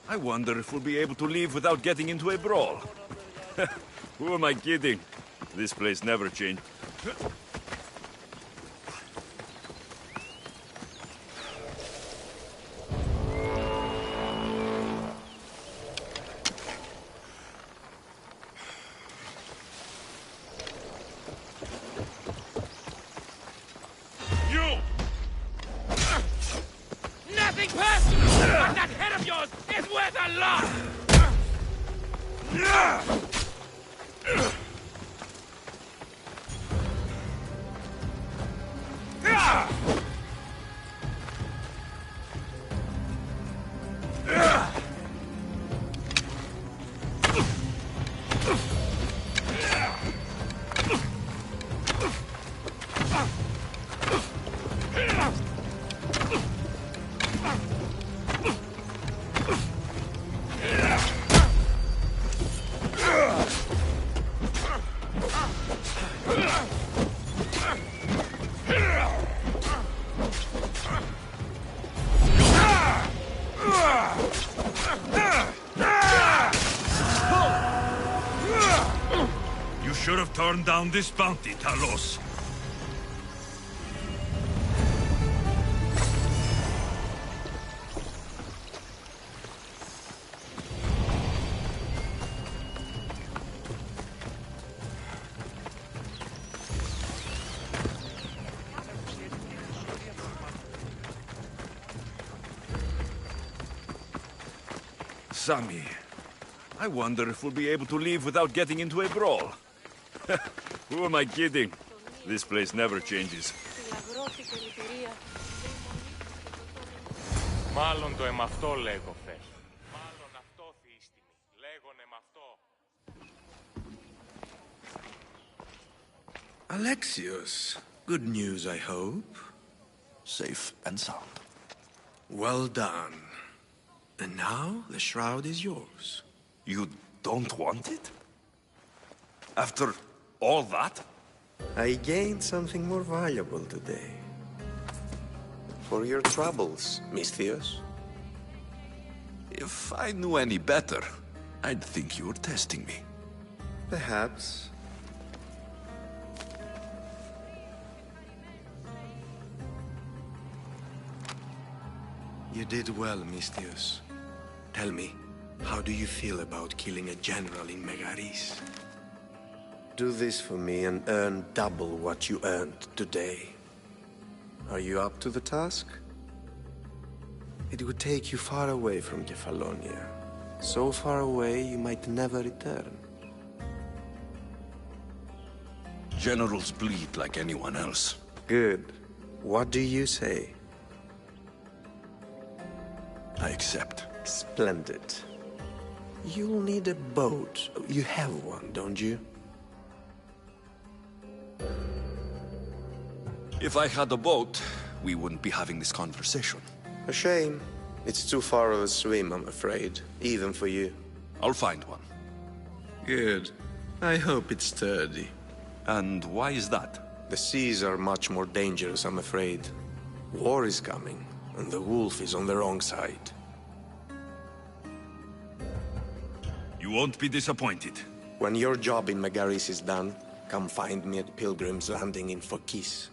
I wonder if we'll be able to leave without getting into a brawl. Who am I kidding? This place never changed. You! Nothing personal, but that head of yours is worth a lot! You should have turned down this bounty, Talos. Sammy, I wonder if we'll be able to leave without getting into a brawl. Who am I kidding? This place never changes. Μάλλον το εμαυτό λέγω, Φες. Μάλλον αυτό θύστημη. Λέγον εμαυτό. Alexios, good news, I hope. Safe and sound. Well done. And now the shroud is yours. You don't want it? After all that? I gained something more valuable today. For your troubles, Misthios. If I knew any better, I'd think you were testing me. Perhaps. You did well, Misthios. Tell me, how do you feel about killing a general in Megaris? Do this for me and earn double what you earned today. Are you up to the task? It would take you far away from Kefalonia. So far away you might never return. Generals bleed like anyone else. Good. What do you say? I accept. Splendid. You'll need a boat. You have one, don't you? If I had a boat, we wouldn't be having this conversation. A shame. It's too far of a swim, I'm afraid. Even for you. I'll find one. Good. I hope it's sturdy. And why is that? The seas are much more dangerous, I'm afraid. War is coming, and the wolf is on the wrong side. You won't be disappointed. When your job in Megaris is done, come find me at Pilgrim's Landing in Phokis.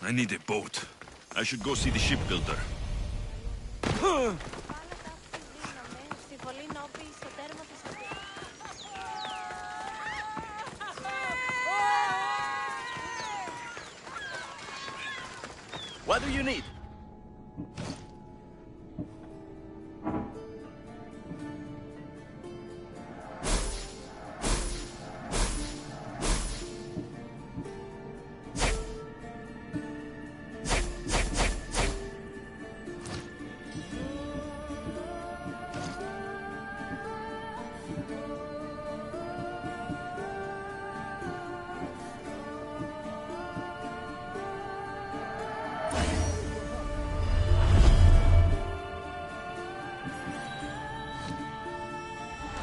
I need a boat. I should go see the shipbuilder. What do you need?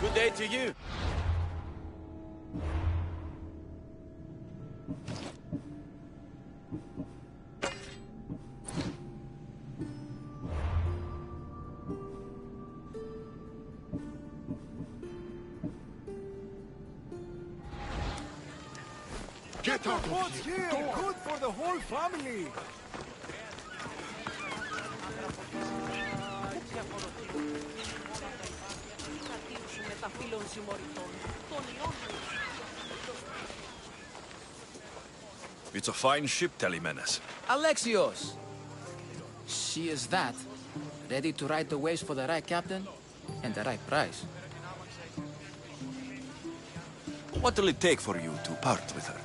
Good day to you. Get out of here! Good for the whole family! It's a fine ship, Telemenes. Alexios! She is that. Ready to ride the waves for the right captain and the right price. What will it take for you to part with her?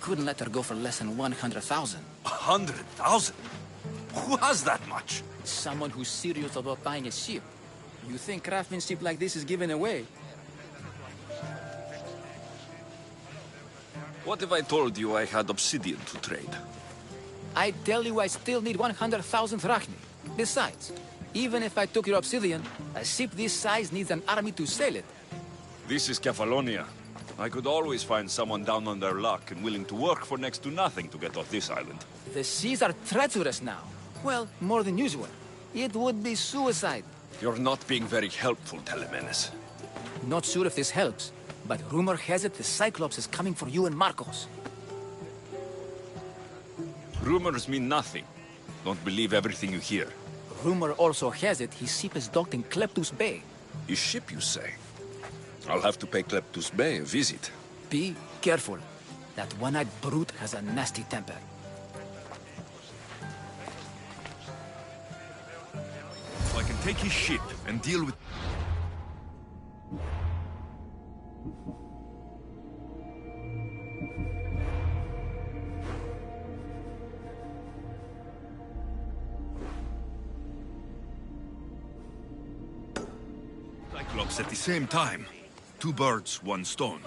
Couldn't let her go for less than 100,000. 100,000? Who has that much? Someone who's serious about buying a ship. You think craftsmanship like this is given away? What if I told you I had obsidian to trade? I tell you I still need 100,000 drachmi. Besides, even if I took your obsidian, a ship this size needs an army to sail it. This is Kefalonia. I could always find someone down on their luck and willing to work for next to nothing to get off this island. The seas are treacherous now. Well, more than usual. It would be suicide. You're not being very helpful, Telemenes. Not sure if this helps, but rumor has it the Cyclops is coming for you and Marcos. Rumors mean nothing. Don't believe everything you hear. Rumor also has it his ship is docked in Kleptus Bay. His ship, you say? I'll have to pay Kleptus Bay a visit. Be careful. That one-eyed brute has a nasty temper. So I can take his ship and deal with... Cyclops at the same time. Two birds, one stone.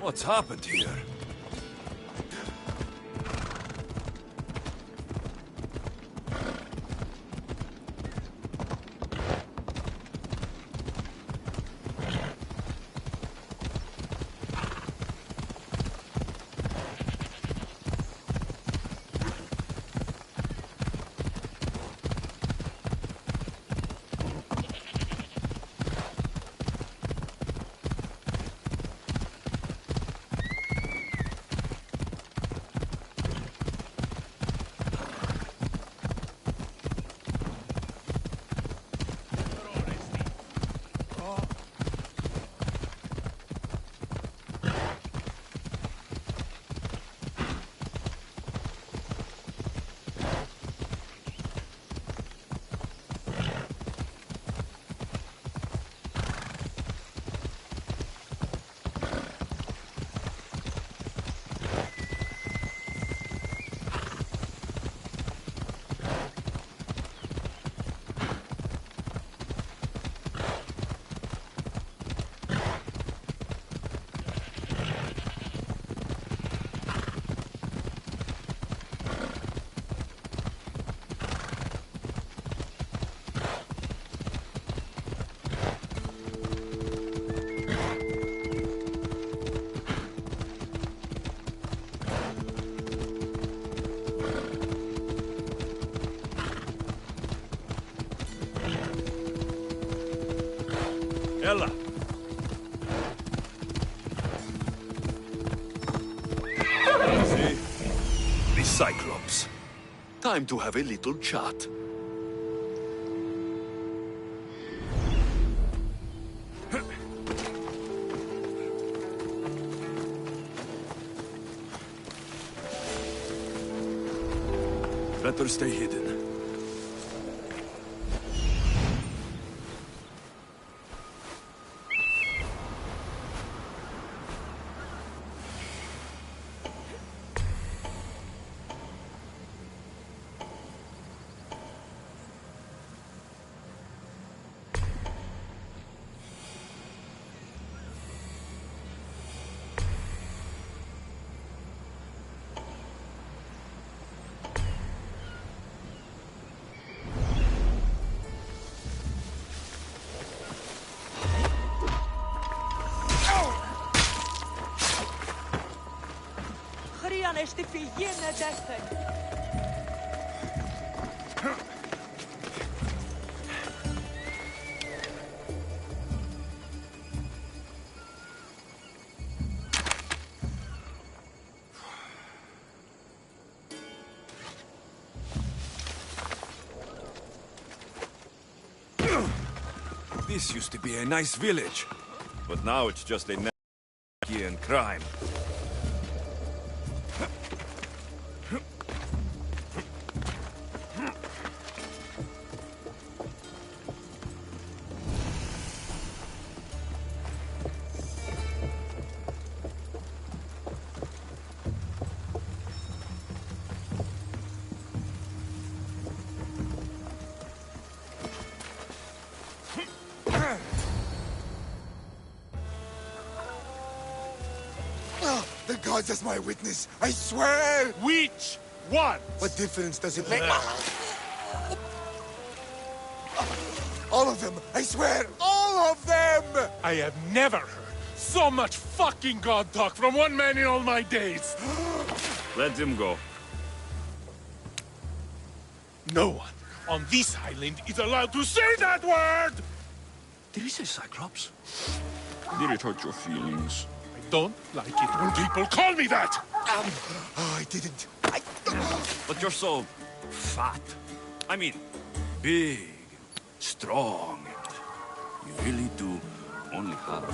What's happened here? Ella. See? The Cyclops. Time to have a little chat. Better stay hidden. Στη φυγή είναι δεύτερη. This used to be a nice village, but now it's just a anarchy and crime. The gods as my witness, I swear! Which one? What difference does it make? All of them, I swear, all of them! I have never heard so much fucking god talk from one man in all my days. Let him go. No one on this island is allowed to say that word! Did he say Cyclops? Did it hurt your feelings? I don't like it when people call me that! Oh, I didn't. But you're so fat. I mean, big, strong. You really do only have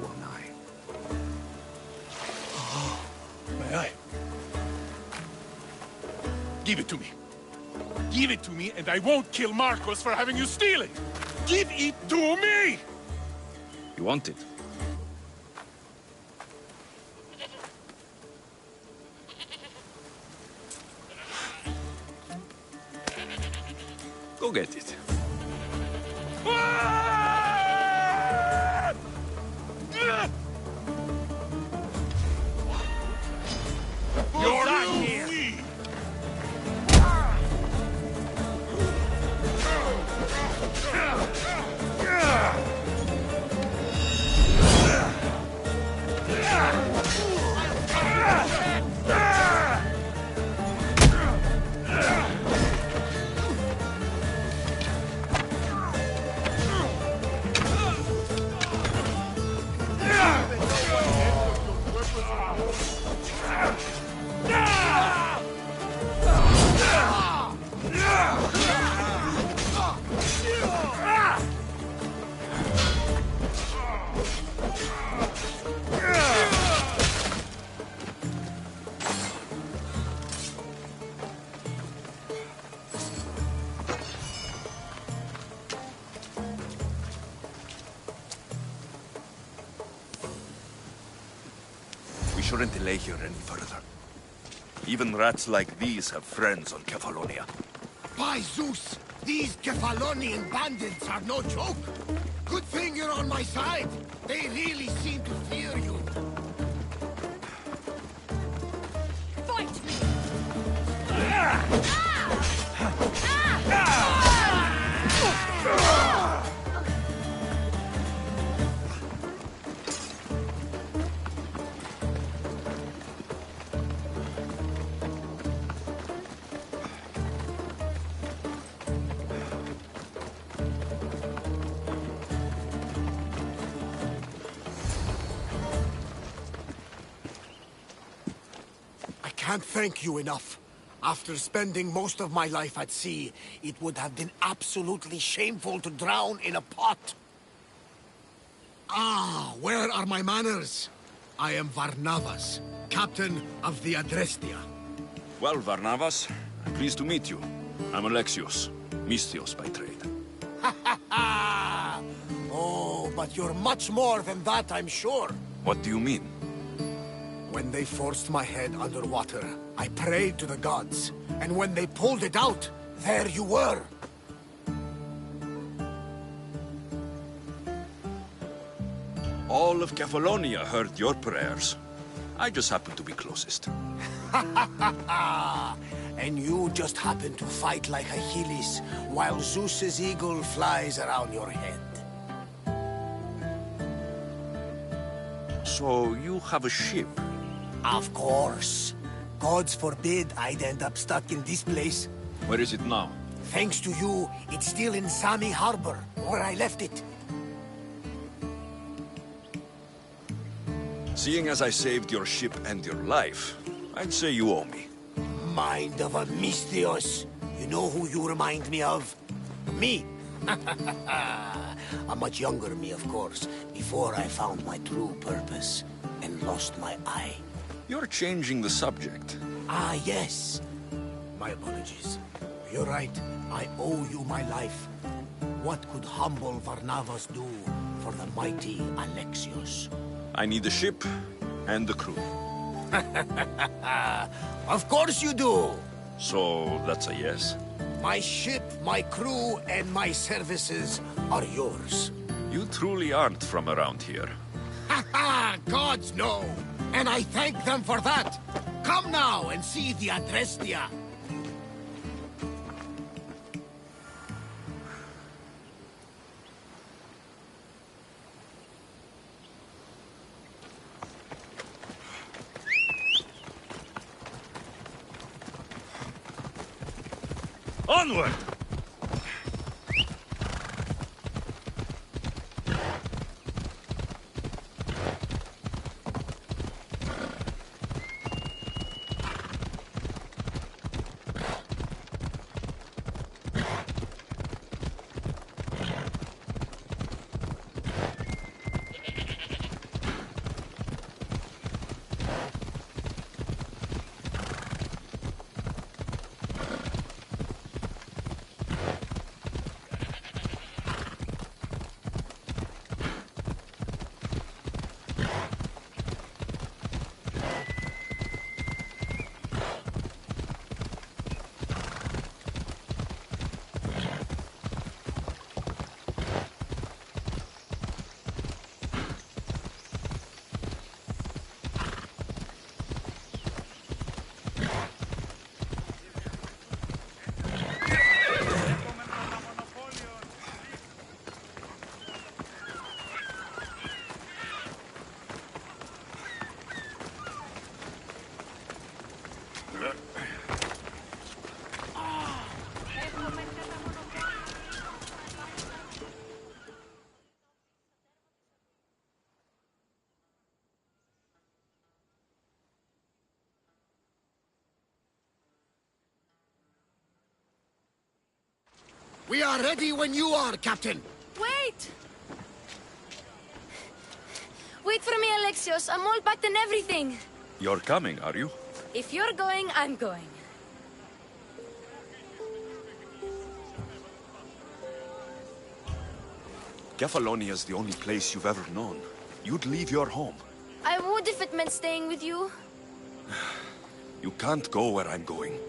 one eye. May I? Give it to me. Give it to me, and I won't kill Marcos for having you steal it! Give it to me! You want it? Go get it. You're not here! We shouldn't delay here any further. Even rats like these have friends on Kefalonia. By Zeus, these Kefalonian bandits are no joke. Good thing you're on my side. They really seem to fear you. Fight me! can't thank you enough. After spending most of my life at sea, it would have been absolutely shameful to drown in a pot. Ah, where are my manners? I am Varnavas, captain of the Adrestia. Well, Varnavas, I'm pleased to meet you. I'm Alexios, Mystios by trade. Oh, but you're much more than that, I'm sure. What do you mean? When they forced my head underwater, I prayed to the gods. And when they pulled it out, there you were. All of Kefalonia heard your prayers. I just happened to be closest. And you just happen to fight like Achilles, while Zeus's eagle flies around your head. So you have a ship? Of course. Gods forbid I'd end up stuck in this place. Where is it now? Thanks to you, it's still in Sami Harbor, where I left it. Seeing as I saved your ship and your life, I'd say you owe me. Mind of a Mystios. You know who you remind me of? Me. A much younger me, of course, before I found my true purpose and lost my eye. You're changing the subject. Ah, yes. My apologies. You're right. I owe you my life. What could humble Varnavas do for the mighty Alexios? I need the ship and the crew. Of course you do! So, that's a yes? My ship, my crew, and my services are yours. You truly aren't from around here. Ha ha! Gods know! And I thank them for that! Come now and see the Adrestia! Onward! We are ready when you are, Captain! Wait! Wait for me, Alexios. I'm all packed and everything. You're coming, are you? If you're going, I'm going. Kefalonia is the only place you've ever known. You'd leave your home. I would if it meant staying with you. You can't go where I'm going.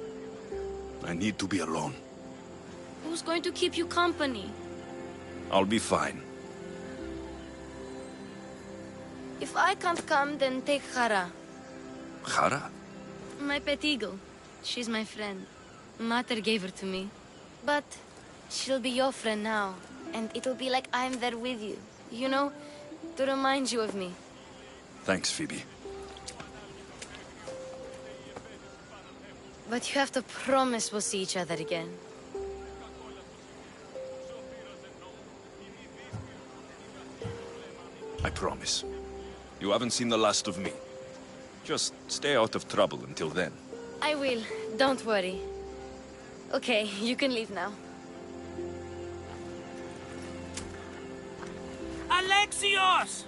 I need to be alone. Who's going to keep you company? I'll be fine. If I can't come, then take Hara. Hara? My pet eagle. She's my friend. Mater gave her to me. But she'll be your friend now. And it'll be like I'm there with you. You know, to remind you of me. Thanks, Phoebe. But you have to promise we'll see each other again. I promise. You haven't seen the last of me. Just stay out of trouble until then. I will. Don't worry. Okay, you can leave now. Alexios!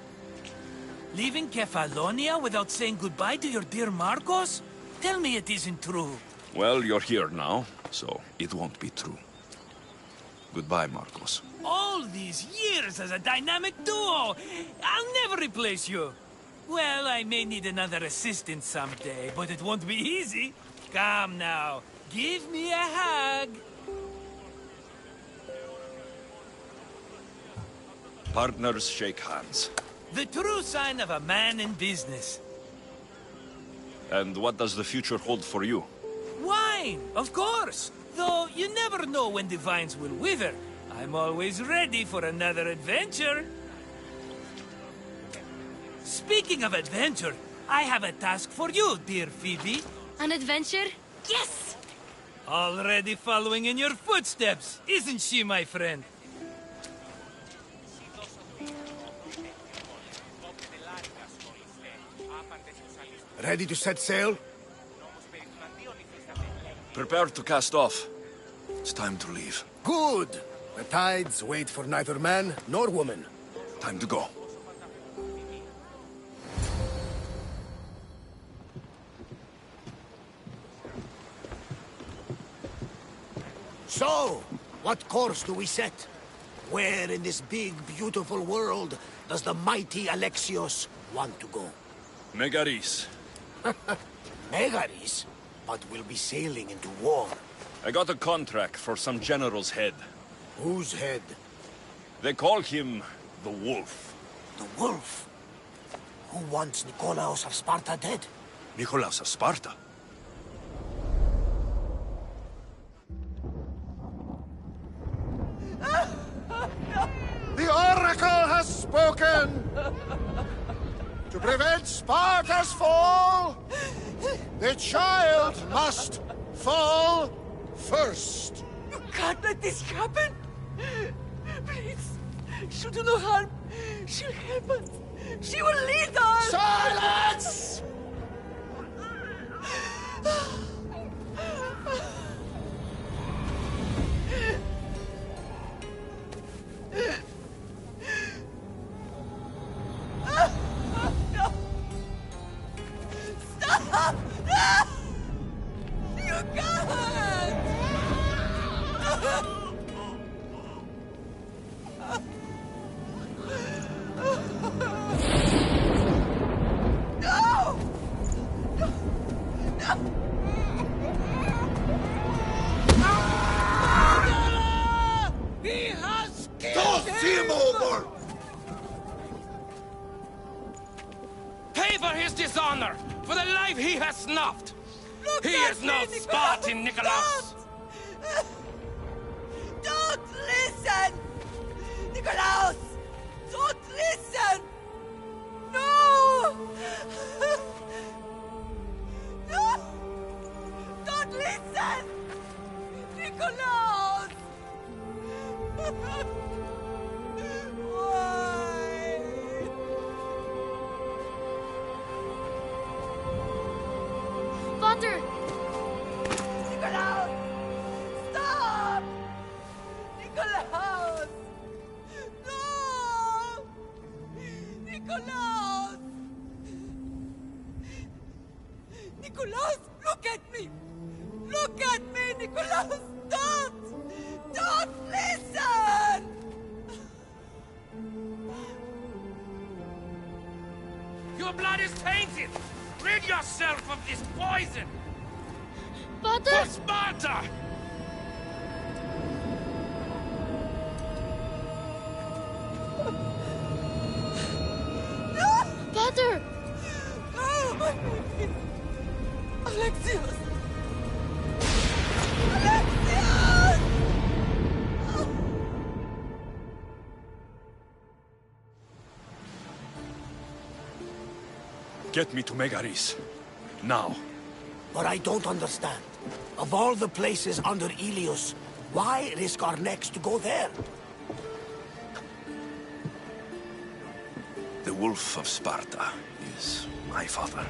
Leaving Kefalonia without saying goodbye to your dear Marcos? Tell me it isn't true. Well, you're here now, so it won't be true. Goodbye, Marcos. All these years as a dynamic duo! I'll never replace you! Well, I may need another assistant someday, but it won't be easy. Come now, give me a hug! Partners shake hands. The true sign of a man in business. And what does the future hold for you? Wine, of course! Though you never know when the vines will wither. I'm always ready for another adventure. Speaking of adventure, I have a task for you, dear Phoebe. An adventure? Yes! Already following in your footsteps, isn't she, my friend? Ready to set sail? Prepare to cast off. It's time to leave. Good! The tides wait for neither man nor woman. Time to go. So, what course do we set? Where in this big, beautiful world does the mighty Alexios want to go? Megaris. Megaris? But we'll be sailing into war. I got a contract for some general's head. Whose head? They call him the Wolf. The Wolf? Who wants Nikolaos of Sparta dead? Nikolaos of Sparta? The Oracle has spoken! To prevent Sparta's fall, the child must fall first. You can't let this happen! Please, she'll do no harm. She'll help us. She will lead us! Silence! Stop! No! You can't! No! No! He has killed Toss him over! Pay for his dishonor, for the life he has snuffed. Look He at is no me, Spartan, Nikolaos. Don't listen! Nikolaos! Don't listen! No! No! Don't listen! Nikolaos! Why? Father! Nikolaos! Stop! Nikolaos! No! Nikolaos! Nikolaos, look at me! Look at me, Nikolaos! Don't! Don't listen! Your blood is tainted. Rid yourself of this poison. Father! For Sparta! Father! Oh, my baby! Alexios! Alexios! Get me to Megaris. Now. But I don't understand. Of all the places under Ilios, why risk our necks to go there? The Wolf of Sparta is my father.